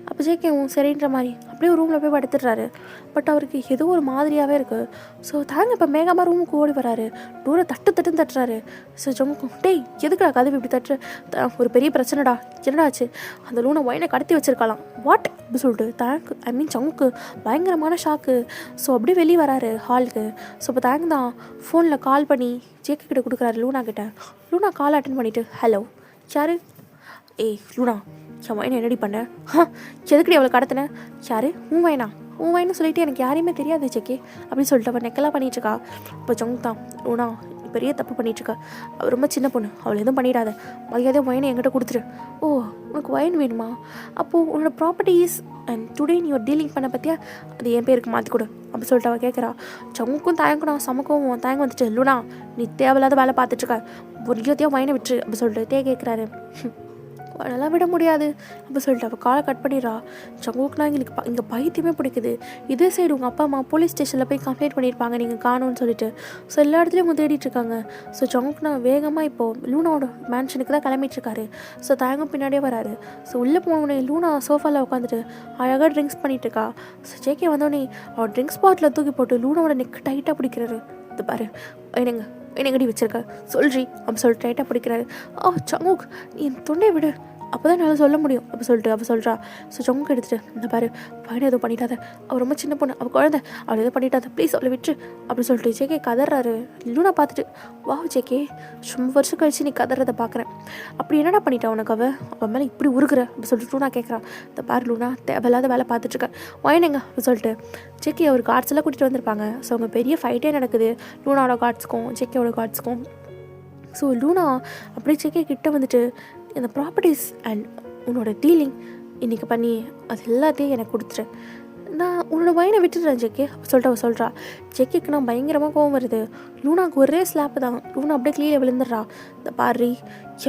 S1: அப்போ ஜேகேவும் சரின்ற மாதிரி அப்படியே ஒரு ரூமில் போய் படுத்துடுறாரு. பட் அவருக்கு ஏதோ ஒரு மாதிரியாகவே இருக்குது. ஸோ தாங்க இப்போ மேகமாக ரூமுக்கு ஓடி வராரு. டூரை தட்டுன்னு தட்டுறாரு. ஸோ ஜங்குக்கும் டேய் எதுக்குடா கதவு இப்படி தட்டுற, ஒரு பெரிய பிரச்சனைடா, என்னடா ஆச்சு? அந்த லூனை ஒயினை கடத்தி வச்சிருக்கலாம் வாட் அப்படி சொல்லிட்டு ஜங்குக்கு பயங்கரமான ஷாக்கு. ஸோ அப்படியே வெளியே வராரு ஹாலுக்கு. ஸோ இப்போ தேங்க் தான் ஃபோனில் கால் பண்ணி ஜேகே கிட்ட கொடுக்குறாரு லூனா கிட்ட. லூனா கால் அட்டன் பண்ணிவிட்டு ஹலோ யாரு? லூனா என் வயனை என்னடி பண்ண? எதுக்கடி அவளை கடத்தின? யாரு? உன் வயனா? உன் வயனு சொல்லிட்டு எனக்கு யாரையுமே தெரியாது ஜெக்கி அப்படின்னு சொல்லிட்டு அவள் நெக்கெல்லாம் பண்ணிட்டுருக்கா. இப்போ ஜங்க் தான் லூனா பெரிய தப்பு பண்ணிட்டுருக்கா, அவள் ரொம்ப சின்ன பொண்ணு, அவள் எதுவும் பண்ணிடாத, மரியாதையாக ஒயினை என்கிட்ட கொடுத்துரு. ஓ உனக்கு ஒயின் வேணுமா, அப்போது உன்னோட ப்ராப்பர்ட்டிஸ் அண்ட் டுடே நீ ஒரு டீலிங் பண்ண பற்றியா அது என் பேருக்கு மாற்றி கொடு அப்படி சொல்லிட்டு அவள் கேட்குறா. சங்குக்கும் தயங்கணும் சமக்கும் தயங்க வந்துட்டு, லூனா நீ தேவையில்லாத வேலை பார்த்துட்ருக்க, மரியாதையாக ஒயினை விட்டுரு அப்படி சொல்லிட்டு கேட்குறாரு. அதெல்லாம் விட முடியாது அப்படி சொல்லிட்டு அவள் காலை கட் பண்ணிடுறா. சங்குக்குனா எங்களுக்கு இங்கே பைத்தியமே பிடிக்குது, இதே சைடு உங்கள் அப்பா அம்மா போலீஸ் ஸ்டேஷனில் போய் கம்ப்ளைண்ட் பண்ணியிருப்பாங்க நீங்கள் காணோன்னு சொல்லிட்டு. ஸோ எல்லா இடத்துலையும் அவங்க தேடிட்டுருக்காங்க. ஸோ சங்குக்குனா வேகமாக இப்போது லூனாவோட மேன்ஷனுக்கு தான் கிளம்பிட்டுருக்காரு. ஸோ தயங்கம் பின்னாடியே வராரு. ஸோ உள்ளே போனோடனே லூனா சோஃபாவில் உட்காந்துட்டு அழகாக ட்ரிங்க்ஸ் பண்ணிட்டுருக்கா. ஸோ ஜேகே வந்தோடனே அவர் ட்ரிங்க்ஸ் பாட்டில் தூக்கி போட்டு லூனாவோட நெக் டைட்டாக பிடிக்கிறாரு. இது பாரு என்னங்க என்னங்கடி வச்சிருக்க சொல்றி அப்படி சொல்லிட்டு டைட்டாக பிடிக்கிறாரு. சங்குக் என் தொண்டையை விடு, அப்போ தான் என்னால் சொல்ல முடியும் அப்படி சொல்லிட்டு அவள் சொல்கிறா. ஸோ சங்குக் எடுத்துகிட்டு இந்த பாரு பையனை எதுவும் பண்ணிட்டாத, அவள் ரொம்ப சின்ன பொண்ணு, அவள் குழந்தை, அவள் எதுவும் பண்ணிட்டாத ப்ளீஸ் அவளை விட்டு அப்படி சொல்லிட்டு ஜேகே கதறாரு. லூனா பார்த்துட்டு வா ஜேகே ரொம்ப வருஷம் கழிச்சு நீ கதறதை பார்க்குறேன், அப்படி என்னடா பண்ணிட்டா உனக்கு அவள் மேலே இப்படி உருக்குற அப்படி சொல்லிட்டு லூனா கேட்குறா. இந்த பாரு லூனா தேவையில்லாத வேலை பார்த்துட்ருக்கேன் வாயினங்க அப்படி சொல்லிட்டு ஜேகே அவர் கார்ட்ஸ் எல்லாம் கூட்டிகிட்டு வந்திருப்பாங்க. ஸோ அவங்க பெரிய ஃபைட்டே நடக்குது லூனாவோட கார்ட்ஸுக்கும் ஜேகேவோட கார்ட்ஸுக்கும். ஸோ லூனா அப்படியே ஜேகே கிட்ட வந்துட்டு இந்த ப்ராப்பர்ட்டிஸ் அண்ட் உன்னோட டீலிங் இன்றைக்கி பண்ணி அது எல்லாத்தையும் எனக்கு கொடுத்துரு, நான் உன்னோட வயனை விட்டுடுறேன் ஜெக்கே சொல்லிட்டு அவள் சொல்கிறா. ஜெக்கிக்கு நான் பயங்கரமாக கோவம் வருது. லூனாவுக்கு ஒரே ஸ்லாப்பு தான், லூனா அப்படியே கீழே விழுந்துடுறா. இந்த பாரு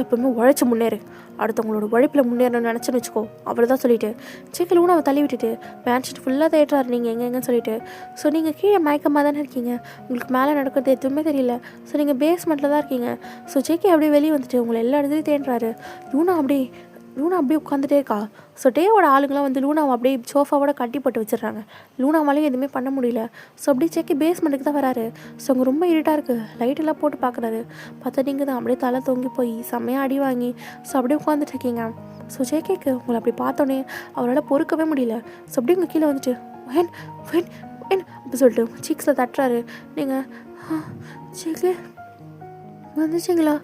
S1: எப்பவுமே உழைச்சி முன்னேறு, அடுத்தவங்களோட உழைப்பில் முன்னேறணும்னு நினச்சேன்னு வச்சுக்கோ அவள் தான் சொல்லிவிட்டு ஜெக்கி லூனாவை தள்ளி விட்டுட்டு மேன்ஷன் ஃபுல்லாக தேடுறாரு நீங்கள் எங்கெங்கன்னு சொல்லிட்டு. ஸோ நீங்கள் கீழே மயக்கமாக தானே இருக்கீங்க, உங்களுக்கு மேலே நடக்கிறது எதுவுமே தெரியல. ஸோ நீங்கள் பேஸ்மெண்ட்டில் தான் இருக்கீங்க. ஸோ ஜெக்கி அப்படியே வெளியே வந்துட்டு உங்களை எல்லா இடத்துலையும் தேடுறாரு. லூனா அப்படியே உட்காந்துட்டே இருக்கா. ஸோ டேவோட ஆளுங்களாம் வந்து லூனாவை அப்படியே சோஃபாவோட கட்டி போட்டு வச்சிடுறாங்க. லூனாவாலையும் எதுவுமே பண்ண முடியல. ஸோ அப்படியே ஜேகே பேஸ்மெண்ட்டுக்கு தான் வராரு. ஸோ அங்கே ரொம்ப இருட்டாக இருக்குது, லைட்டெல்லாம் போட்டு பார்க்குறாரு. பார்த்தா நீங்கள் தான் அப்படியே தலை தொங்கி போய் செம்மையாக அடி வாங்கி ஸோ அப்படியே உட்காந்துட்டு இருக்கீங்க. ஸோ ஜேகேக்கு உங்களை அப்படி பார்த்தோன்னே அவரால் பொறுக்கவே முடியல. ஸோ அப்படியே உங்கள் கீழே வந்துட்டு வேன் வேன் வேன் அப்படி சொல்லிட்டு சீக்ஸில் தட்டுறாரு. நீங்கள் ஜேகே வந்துச்சிங்களா,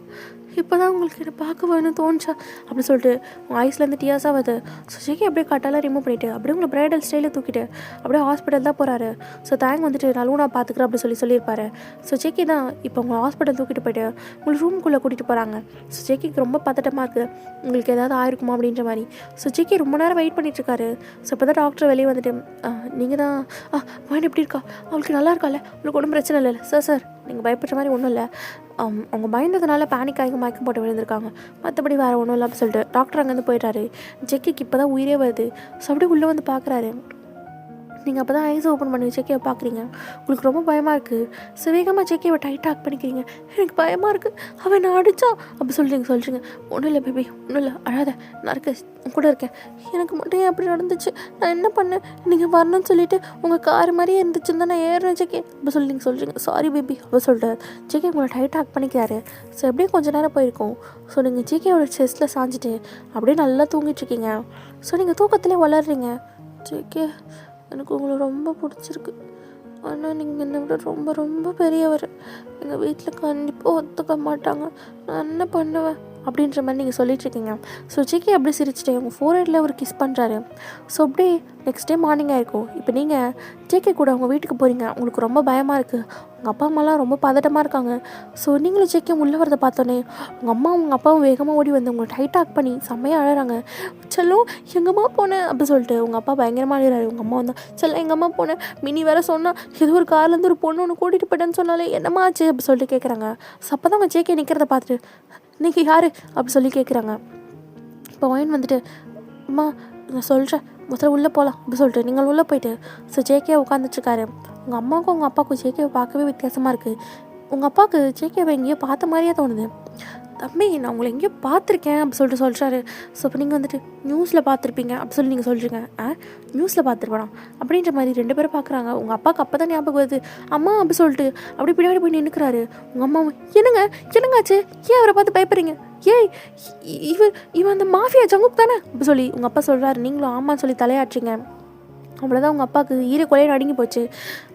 S1: இப்போ தான் உங்களுக்கு என்ன பார்க்க வேணும்னு தோணுச்சா அப்படி சொல்லிட்டு உங்கள் ஐஸ்லேருந்து டியாஸாக வருது. ஸோ ஜெகி அப்படியே கட்டெல்லாம் ரிமூவ் பண்ணிவிட்டு அப்படியே உங்களை ப்ரைடல் ஸ்டைலில் தூக்கிட்டு அப்படியே ஹாஸ்பிட்டல் தான் போகிறாரு. ஸோ தேங்க் வந்துட்டு நான் லூனா பார்த்துக்கிறேன் அப்படி சொல்லியிருப்பாரு. ஸோ ஜெகி தான் இப்போ உங்களை ஹாஸ்பிட்டல் தூக்கிட்டு போயிட்டு உங்களுக்கு ரூமுக்குள்ளே கூட்டிகிட்டு போகிறாங்க. ஸோ ஜெகிக்கு ரொம்ப பதட்டமாக இருக்குது, உங்களுக்கு ஏதாவது ஆயிருக்குமா அப்படின்ற மாதிரி. ஸோ ஜெகி ரொம்ப நேரம் வெயிட் பண்ணிட்டுருக்காரு. ஸோ இப்போ தான் டாக்டர் வெளியே வந்துட்டு நீங்கள் தான் மைண்ட் எப்படி இருக்கா, அவளுக்கு நல்லா இருக்கால, உங்களுக்கு ஒன்றும் பிரச்சனை இல்லை சார் நீங்கள் பயப்படுற மாதிரி ஒன்றும் இல்லை, அவங்க பயந்ததுனால பேனிக் ஆகி மயக்கம் போட்டு விழுந்திருக்காங்க, மற்றபடி வேறு ஒன்றும் இல்லை அப்படின்னு சொல்லிட்டு டாக்டர் அங்கேருந்து போயிட்டாரு. ஜெக்கிக்கு இப்போ தான் உயிரே வருது. ஸோ அப்படியே உள்ளே வந்து பார்க்குறாரு. நீங்கள் அப்போ தான் ஐஸ் ஓப்பன் பண்ணி ஜெக்கியை பார்க்குறீங்க, உங்களுக்கு ரொம்ப பயமாக இருக்குது. ஸோ வேகமாக ஜெக்கியை டைட்டாக பண்ணிக்கிறீங்க. எனக்கு பயமாக இருக்குது, அவன் நான் அடித்தா அப்படி சொல்கிறீங்க. ஒன்றும் இல்லை பேபி, ஒன்றும் இல்லை, அழாத, நான் இருக்கேன் கூட இருக்கேன், எனக்கு மட்டும் அப்படி நடந்துச்சு, நான் என்ன பண்ணேன், நீங்கள் வரணும்னு சொல்லிவிட்டு உங்கள் கார் மாதிரியே இருந்துச்சுன்னு தான் நான் ஏறுறேன் ஜெக்கி அப்படி சொல்கிறீங்க. சாரி பேபி அப்படி சொல்லிட்டு ஜெக்கி உங்களை டைட்டாக பண்ணிக்கிறாரு. ஸோ எப்படியே கொஞ்சம் நேரம் போயிருக்கோம். ஸோ நீங்கள் ஜெக்கியோட செஸ்ட்டில் சாஞ்சிட்டு அப்படியே நல்லா தூங்கிட்டுருக்கீங்க. ஸோ நீங்கள் தூக்கத்திலே வளர்றீங்க. ஜெக்கி எனக்கு உங்களை ரொம்ப பிடிச்சிருக்கு, ஆனால் நீங்கள் என்னை விட ரொம்ப ரொம்ப பெரியவர், எங்கள் வீட்டில் கண்டிப்பாக ஒத்துக்க மாட்டாங்க, நான் என்ன பண்ணுவேன் அப்படின்ற மாதிரி நீங்கள் சொல்லிட்டுருக்கீங்க. ஸோ ஜெக்கி அப்படியே சிரிச்சுட்டு உங்கள் ஃபோர்ஹெட்டில் ஒரு கிஸ் பண்ணுறாரு. ஸோ அப்படியே நெக்ஸ்ட் டே மார்னிங் ஆகிருக்கும். இப்போ நீங்கள் ஜேகே கூட உங்கள் வீட்டுக்கு போகிறீங்க, உங்களுக்கு ரொம்ப பயமாக இருக்குது, உங்கள் அப்பா அம்மாலாம் ரொம்ப பதட்டமாக இருக்காங்க. ஸோ நீங்களும் ஜேகே உள்ளே வரதை பார்த்தோன்னே உங்கள் அப்பாவும் வேகமாக ஓடி வந்து உங்களை டைட்டாக் பண்ணி செம்மையாக அழகிறாங்க. செல்லம் எங்கம்மா போனேன் அப்படி சொல்லிட்டு உங்கள் அப்பா பயங்கரமாக அழுகிறாரு. உங்கள் அம்மா வந்தால் செல்லம் எங்கம்மா போனேன், மினி வேறு சொன்னால் ஏதோ ஒரு கார்லேருந்து ஒரு பொண்ணு ஒன்று கூட்டிகிட்டு போயிட்டேன்னு சொன்னாலே என்னம்மா ஆச்சு அப்படி சொல்லிட்டு கேட்குறாங்க. ஸோ அப்போ தான் அவங்க ஜேகே நிற்கிறத பார்த்துட்டு நீங்கள் யார் அப்படி சொல்லி கேட்குறாங்க. இப்போ ஒயின் வந்துட்டு அம்மா நான் சொல்கிறேன் முதல்ல உள்ளே போகலாம் அப்படி சொல்லிட்டு நீங்கள் உள்ளே போயிட்டு ஸோ ஜேகே உட்காந்துட்ருக்காரு. உங்கள் அம்மாவுக்கும் உங்கள் அப்பாவுக்கும் ஜேகேவை பார்க்கவே வித்தியாசமாக இருக்குது. உங்கள் அப்பாவுக்கு ஜேகேவை எங்கேயோ பார்த்த மாதிரியே தோணுது. தம்பி நான் உங்களை எங்கேயோ பார்த்துருக்கேன் அப்படி சொல்லிட்டு சொல்கிறாரு. ஸோ இப்போ நீங்கள் வந்துட்டு நியூஸில் பார்த்துருப்பீங்க அப்படி சொல்லி நீங்கள் சொல்கிறீங்க. நியூஸில் பார்த்துருப்பேனா அப்படின்ற மாதிரி ரெண்டு பேரும் பார்க்குறாங்க. உங்கள் அப்பாவுக்கு அப்போ தான் ஞாபகம் வருது. அம்மா அப்படி சொல்லிட்டு அப்படி பின்னாடி போய் நின்றுக்கிறாரு. உங்கள் அம்மாவும் என்னங்காச்சு, ஏன் அவரை பார்த்து பயப்படுறீங்க, ஏய் இவன் அந்த மாஃபியா ஜங்குக் தானே அப்படி சொல்லி உங்கள் அப்பா சொல்கிறாரு. நீங்களும் ஆமான்னு சொல்லி தலையாட்சிங்க. அவ்வளோதான் உங்கள் அப்பாவுக்கு ஈர கொலையை நடுங்கி போச்சு.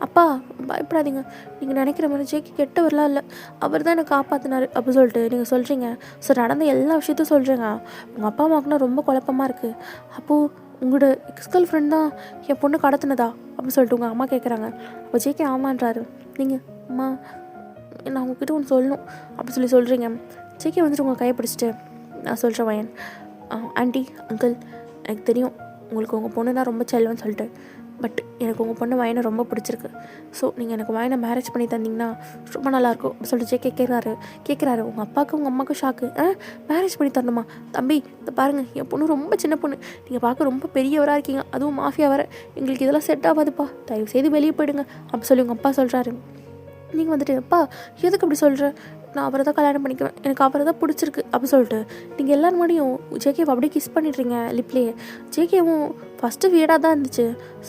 S1: அப்பா பயப்படாதீங்க, நீங்கள் நினைக்கிற மாதிரி ஜேகே கெட்டவரெலாம் இல்லை, அவர் தான் என்னை காப்பாற்றினார் அப்படி சொல்லிட்டு நீங்கள் சொல்கிறீங்க. ஸோ நடந்த எல்லா விஷயத்தையும் சொல்கிறேங்க. உங்கள் அப்பா அம்மாவுக்குனா ரொம்ப குழப்பமாக இருக்குது. அப்போது உங்களோட எக்ஸ் கேர்ள் ஃப்ரெண்ட் தான் என் பொண்ணு கடத்தினதா அப்படின்னு சொல்லிட்டு உங்கள் அம்மா கேட்குறாங்க. அப்போ ஜேகே ஆமான்றாரு. நீங்கள் அம்மா நான் உங்ககிட்ட ஒன்று சொல்லணும் அப்படி சொல்கிறீங்க. ஜேகே வந்துட்டு உங்கள் கையை பிடிச்சிட்டு நான் சொல்கிறேன் வயன், ஆண்டி அங்கிள் எனக்கு தெரியும் உங்களுக்கு உங்கள் பொண்ணுனா ரொம்ப செல்லன்னு சொல்லிட்டு, பட் எனக்கு உங்கள் பொண்ணு வயனை ரொம்ப பிடிச்சிருக்கு. ஸோ நீங்கள் எனக்கு வயனை மேரேஜ் பண்ணி தந்தீங்கன்னா ரொம்ப நல்லாயிருக்கும் அப்படின்னு சொல்லிட்டு ஜேகே கேட்குறாரு. உங்கள் அப்பாவுக்கு உங்கள் அம்மாவுக்கும் ஷாக்கு. மேரேஜ் பண்ணி தரணுமா? தம்பி இதை பாருங்கள், என் பொண்ணு ரொம்ப சின்ன பொண்ணு, நீங்கள் பார்க்க ரொம்ப பெரியவராக இருக்கீங்க, அதுவும் மாஃபியா வர, எங்களுக்கு இதெல்லாம் செட் ஆகாதுப்பா, தயவு செய்து வெளியே போயிடுங்க அப்படி சொல்லி உங்கள் அப்பா சொல்கிறாரு. நீங்கள் வந்துட்டு அப்பா எதுக்கு அப்படி சொல்கிற, நான் அவரை தான் கல்யாணம் பண்ணிக்குவேன், எனக்கு அவரை தான் பிடிச்சிருக்கு அப்படி சொல்லிட்டு நீங்கள் எல்லோரும் முன்னாடியும் ஜேகேவை அப்படியே கிஸ் பண்ணிடுறீங்க லிப்லேயே. ஜேகேவும் ஃபஸ்ட்டு வீடாக தான் இருந்துச்சு,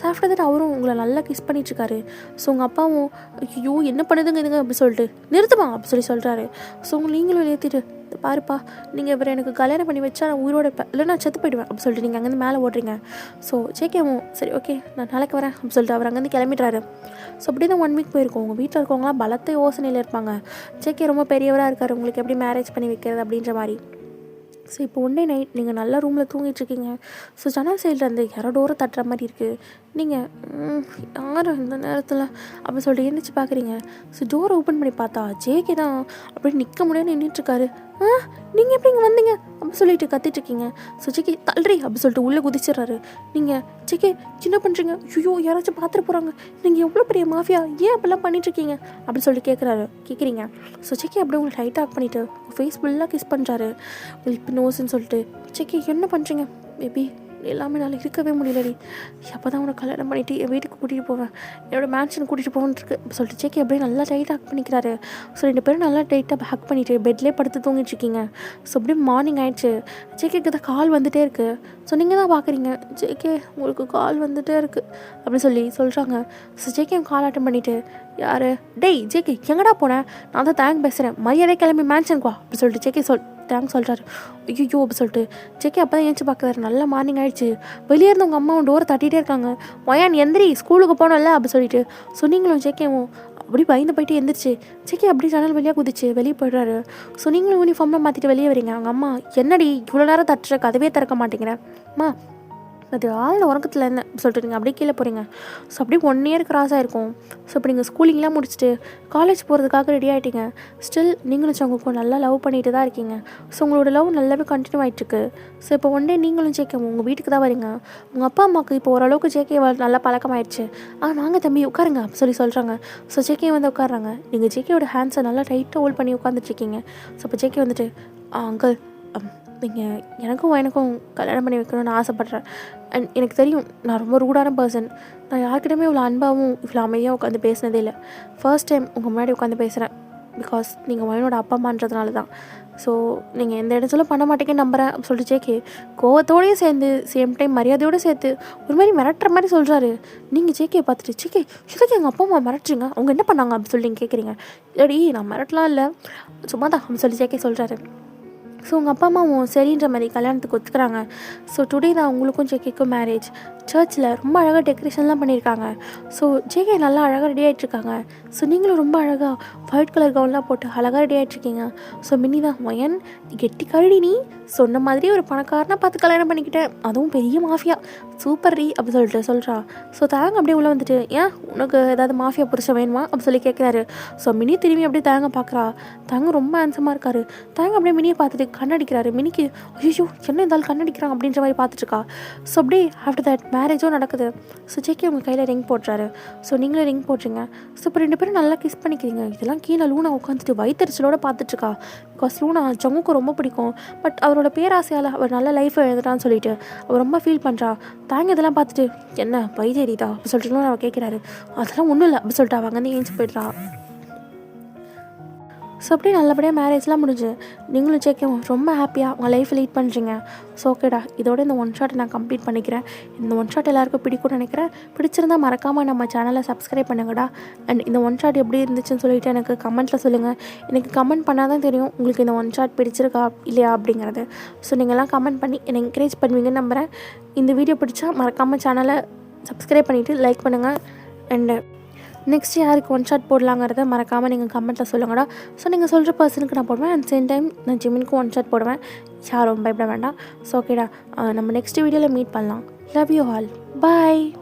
S1: ஆஃப்டர் தட் அவரும் உங்களை நல்லா கிஸ் பண்ணிட்டுருக்காரு. ஸோ உங்கள் அப்பாவும் ஐயோ என்ன பண்ணுதுங்க இதுங்க அப்படி சொல்லிட்டு நிறுத்துமா அப்படி சொல்கிறாரு. ஸோ நீங்களும் நிறுத்திட்டு பாருப்பா நீங்கள் இவரை எனக்கு கல்யாணம் பண்ணி வச்சா நான் உயிரோட இருப்பேன், இல்லை நான் செத்து போயிடுவேன் அப்படி சொல்லிட்டு நீங்கள் அங்கேருந்து மேலே ஓடுறீங்க. ஸோ ஜேகேவும் சரி ஓகே நான் நாளைக்கு வரேன் அப்படி சொல்லிட்டு அவர் அங்கேருந்து கிளம்பிடுறாரு. ஸோ அப்படி தான் 1 வீக் போயிருக்கோம். உங்கள் வீட்டில் இருக்கவங்களாம் பலத்த யோசனையில் இருப்பாங்க, ஜேகே ரொம்ப பெரியவராக இருக்கார், உங்களுக்கு எப்படி மேரேஜ் பண்ணி வைக்கிறது அப்படின்ற மாதிரி. ஸோ இப்போ ஒன் டே நைட் நீங்கள் நல்லா ரூமில் தூங்கிட்டுருக்கீங்க. ஸோ ஜன்னல் சைடில் அந்த யாரோ டோரை தட்டுற மாதிரி இருக்குது. நீங்கள் யாரும் இந்த நேரத்தில் அப்படி சொல்லிட்டு எழுந்திரிச்சு பார்க்குறீங்க. ஸோ டோரை ஓப்பன் பண்ணி பார்த்தா ஜேகே தான் அப்படி நிற்க முடியாது நின்றுட்டுருக்காரு. நீங்கள் எப்படி இங்கே வந்தீங்க அப்படி சொல்லிட்டு கத்திட்டுருக்கீங்க. ஸோ ஜேகே தள்ளுறி அப்படி சொல்லிட்டு உள்ளே குதிச்சிடுறாரு. நீங்கள் ஜேகே என்ன பண்ணுறீங்க, ஐயோ யாராச்சும் பார்த்துட்டு போகிறாங்க, நீங்கள் எவ்வளோ பெரிய மாஃபியா, ஏன் அப்படிலாம் பண்ணிட்டுருக்கீங்க அப்படி சொல்லிட்டு கேட்குறீங்க. ஸோ ஜேகே அப்படியே உங்களுக்கு லைட் ஆஃப் பண்ணிவிட்டு ஃபேஸ் ஃபுல்லாக கிஸ் பண்ணுறாரு. இப்போ நோஸ்ன்னு சொல்லிட்டு ஜேகே என்ன பண்ணுறீங்க பேபி, எல்லாமே நாளைக்கு இருக்கவே முடியலடி, எப்போ தான் உனக்கு கல்யாணம் பண்ணிவிட்டு என் வீட்டுக்கு கூட்டிகிட்டு போவேன், என்னோடய மேன்ஷன் கூட்டிகிட்டு போகணுருக்கு சொல்லிட்டு ஜேகே அப்படியே நல்லா டைட்டாக ஹக் பண்ணிக்கிறாரு. ஸோ 2 பேரும் நல்லா டைட்டாக ஹக் பண்ணிவிட்டு பெட்லேயே படுத்து தூங்கிட்டுருக்கீங்க. ஸோ அப்படியே மார்னிங் ஆகிடுச்சு. ஜேகேக்கு தான் கால் வந்துகிட்டே இருக்குது. ஸோ நீங்கள் தான் பார்க்குறீங்க ஜேகே உங்களுக்கு கால் வந்துகிட்டே இருக்குது அப்படி சொல்கிறாங்க. ஸோ ஜேகே கால் அட்டன் பண்ணிவிட்டு யார் டேய் ஜேகே எங்கடா போனேன், நான் தான் தேங்க் பேசுகிறேன், மரியாதை கிளம்பி மேன்ஷனுக்குவா அப்படி சொல்லிட்டு ஜேகே தேங்க்ஸ் சொல்கிறாரு. ஐயோ அப்படி சொல்லிட்டு ஜேகே அப்போ தான் ஏஞ்சி பார்க்குறாரு. நல்லா மார்னிங் ஆகிடுச்சு. வெளியே இருந்து உங்கள் அம்மாவும் டோரை தட்டிகிட்டே இருக்காங்க. வயான் எந்திரி ஸ்கூலுக்கு போனோம்ல அப்படி சொல்லிட்டு. ஸோ நீங்களும் ஜேகேவும் அப்படி பயந்து போயிட்டு எந்திரிச்சு ஜேகே அப்படி ஜன்னல் வழியாக குதிச்சு வெளியே போய்டுறாரு. ஸோ நீங்களும் யூனிஃபார்ம்லாம் மாற்றிட்டு வெளியே வரீங்க. அவங்க அம்மா என்னடி இவ்வளோ நேரம் தட்டுற கதவே திறக்க மாட்டேங்கிறேன், அம்மா அது ஆள் உறக்கத்தில் என்ன சொல்லிட்டு நீங்கள் அப்படியே கீழே போகிறீங்க. ஸோ அப்படியே 1 இயர் கிராஸ் ஆகிருக்கும். ஸோ இப்போ நீங்கள் ஸ்கூலிங்லாம் முடிச்சுட்டு காலேஜ் போகிறதுக்காக ரெடி ஆகிட்டீங்க. ஸ்டில் நீங்களும் சங்குக்கும் நல்லா லவ் பண்ணிட்டு தான் இருக்கீங்க. ஸோ உங்களோட லவ் நல்லாவே கண்டினியூ ஆகிட்டுருக்கு. ஸோ இப்போ ஒன் டே நீங்களும் ஜேகே உங்கள் வீட்டுக்கு தான் வரீங்க. உங்கள் அப்பா அம்மாவுக்கு இப்போ ஓரளவுக்கு ஜேகே நல்லா பழக்கமாயிடுச்சு. வாங்க தம்பி உட்காருங்க அப்படி சொல்கிறாங்க. ஸோ ஜேகே வந்து உட்காடுறாங்க. நீங்கள் ஜேகேயோட ஹேண்ட்ஸை நல்லா டைட்டாக ஹோல்ட் பண்ணி உட்காந்துட்ருக்கீங்க. ஸோ இப்போ ஜேகே வந்துட்டு அங்கிள் நீங்கள் எனக்கும் கல்யாணம் பண்ணி வைக்கணும்னு ஆசைப்பட்றேன். அண்ட் எனக்கு தெரியும் நான் ரொம்ப ரூடான பர்சன், நான் யார்கிட்டயுமே இவ்வளோ அன்பாகவும் இவ்வளோ அமைதியாக உட்காந்து பேசினதே இல்லை. ஃபர்ஸ்ட் டைம் உங்கள் முன்னாடி உட்காந்து பேசுகிறேன். பிகாஸ் நீங்கள் வயனோட அப்பா அம்மான்றதுனால தான். ஸோ நீங்கள் எந்த இடத்துல பண்ண மாட்டேங்கன்னு நம்புகிறேன் அப்படின்னு சொல்லிட்டு ஜேகே கோவத்தோடையும் சேர்ந்து சேம் டைம் மரியாதையோடு சேர்த்து ஒரு மாதிரி மிரட்டுற மாதிரி சொல்கிறாரு. நீங்கள் ஜேகே பார்த்துட்டு ஜேகே இதுக்கு எங்கள் அப்பா அம்மா மிரட்டுறீங்க, அவங்க என்ன பண்ணாங்க அப்படின்னு சொல்லி நீங்கள் கேட்குறீங்க. இல்லடி நான் மிரட்டலாம் இல்லை சும்மா தான் அப்படின்னு சொல்லி ஜேகே சொல்கிறாரு. ஸோ உங்கள் அப்பா அம்மாவும் சரின்ற மாதிரி கல்யாணத்துக்கு ஒத்துக்கிறாங்க. ஸோ டுடே தான் உங்களுக்கும் ஜேகேக்கும் மேரேஜ். சர்ச்சில் ரொம்ப அழகாக டெக்கரேஷன்லாம் பண்ணியிருக்காங்க. ஸோ ஜேகே நல்லா அழகாக ரெடி ஆகிட்ருக்காங்க. ஸோ நீங்களும் ரொம்ப அழகாக ஒயிட் கலர் கவுன்லாம் போட்டு அழகாக ரெடி ஆகிட்ருக்கீங்க. ஸோ மின்னி தான் வயன் கெட்டி கரடி, நீ சொன்ன மாதிரி ஒரு பணக்காரனாக பார்த்து கல்யாணம் பண்ணிக்கிட்டேன், அதுவும் பெரிய மாஃபியா, சூப்பர் ரீ அப்படி சொல்லிட்டு சொல்கிறா. ஸோ தேங்க அப்படியே உள்ளே வந்துட்டு ஏன் உனக்கு ஏதாவது மாஃபியா புருஷன் வேணுமா அப்படி சொல்லி கேட்குறாரு. ஸோ மினி திரும்பி அப்படியே தேங்க பார்க்குறா. தேங்க ரொம்ப ஹேண்ட்ஸமாக இருக்காரு. தேங்க அப்படியே மினியை பார்த்துட்டு கண்ணடிக்கிறாரு. மினிக்கு ஐயோ என்ன இருந்தாலும் கண்ணடிக்கிறான் அப்படின்ற மாதிரி பார்த்துட்ருக்கா. ஸோ அப்படியே ஆஃப்டர் தட் மேரேஜும் நடக்குது. ஸோ ஜேகே உங்கள் கையில் ரிங் போட்டுறாரு. ஸோ நீங்களும் ரிங் போட்டுருங்க. ஸோ இப்போ 2 பேரும் நல்லா கிஸ் பண்ணிக்கிறீங்க. இதெல்லாம் கீழே லூனா உட்காந்துட்டு வயிற்றுச்சலோடு பார்த்துட்ருக்கா. பிகாஸ் லூனா ஜங்குக்கு ரொம்ப பிடிக்கும். பட் அவரோட பேராசையால் அவர் நல்ல லைஃப் எழுதுட்டான்னு சொல்லிட்டு அவர் ரொம்ப ஃபீல் பண்ணுறா. தாங்க இதெல்லாம் பார்த்துட்டு என்ன வயிற்றேறிதா அப்படி சொல்லிட்டு அவர் கேட்குறாரு. அதெல்லாம் ஒன்றும் இல்லை அப்படி சொல்லிட்டு அவங்க வந்து ஏஞ்சி போய்ட்றா. ஸோ அப்படியே நல்லபடியாக மேரேஜ்லாம் முடிஞ்சு நீங்களும் ஜேகேவும் ரொம்ப ஹாப்பியாக உங்கள் லைஃப்பை லீட் பண்ணுறீங்க. ஸோ ஓகேடா, இதோட இந்த 1 ஷாட்டை நான் கம்ப்ளீட் பண்ணிக்கிறேன். இந்த 1 ஷாட் எல்லாருக்கும் பிடிக்கும்னு நினைக்கிறேன். பிடிச்சிருந்தால் மறக்காமல் நம்ம சேனலை சப்ஸ்கிரைப் பண்ணுங்கடா. அண்ட் இந்த 1 ஷாட் எப்படி இருந்துச்சுன்னு சொல்லிவிட்டு எனக்கு கமெண்ட்டில் சொல்லுங்கள். எனக்கு கமெண்ட் பண்ணால் தான் தெரியும் உங்களுக்கு இந்த 1 ஷாட் பிடிச்சிருக்கா இல்லையா அப்படிங்கிறது. ஸோ நீங்கள்லாம் கமெண்ட் பண்ணி என்னை என்கரேஜ் பண்ணுவீங்கன்னு நம்புகிறேன். இந்த வீடியோ பிடிச்சா மறக்காமல் சேனலை சப்ஸ்கிரைப் பண்ணிவிட்டு லைக் பண்ணுங்கள். அண்டு நெக்ஸ்ட் யாருக்கு 1 ஷாட் போடலாங்கிறத மறக்காமல் நீங்கள் கமெண்ட்டில் சொல்லுங்கடா. ஸோ நீங்கள் சொல்கிற பர்சனுக்கு நான் போடுவேன். அண்ட் சேம் டைம் நான் ஜிமினுக்கும் 1 ஷாட் போடுவேன். யாரும் பயப்பட வேண்டாம். ஸோ ஓகேடா, நம்ம நெக்ஸ்ட் வீடியோவில் மீட் பண்ணலாம். Love you all. பாய்.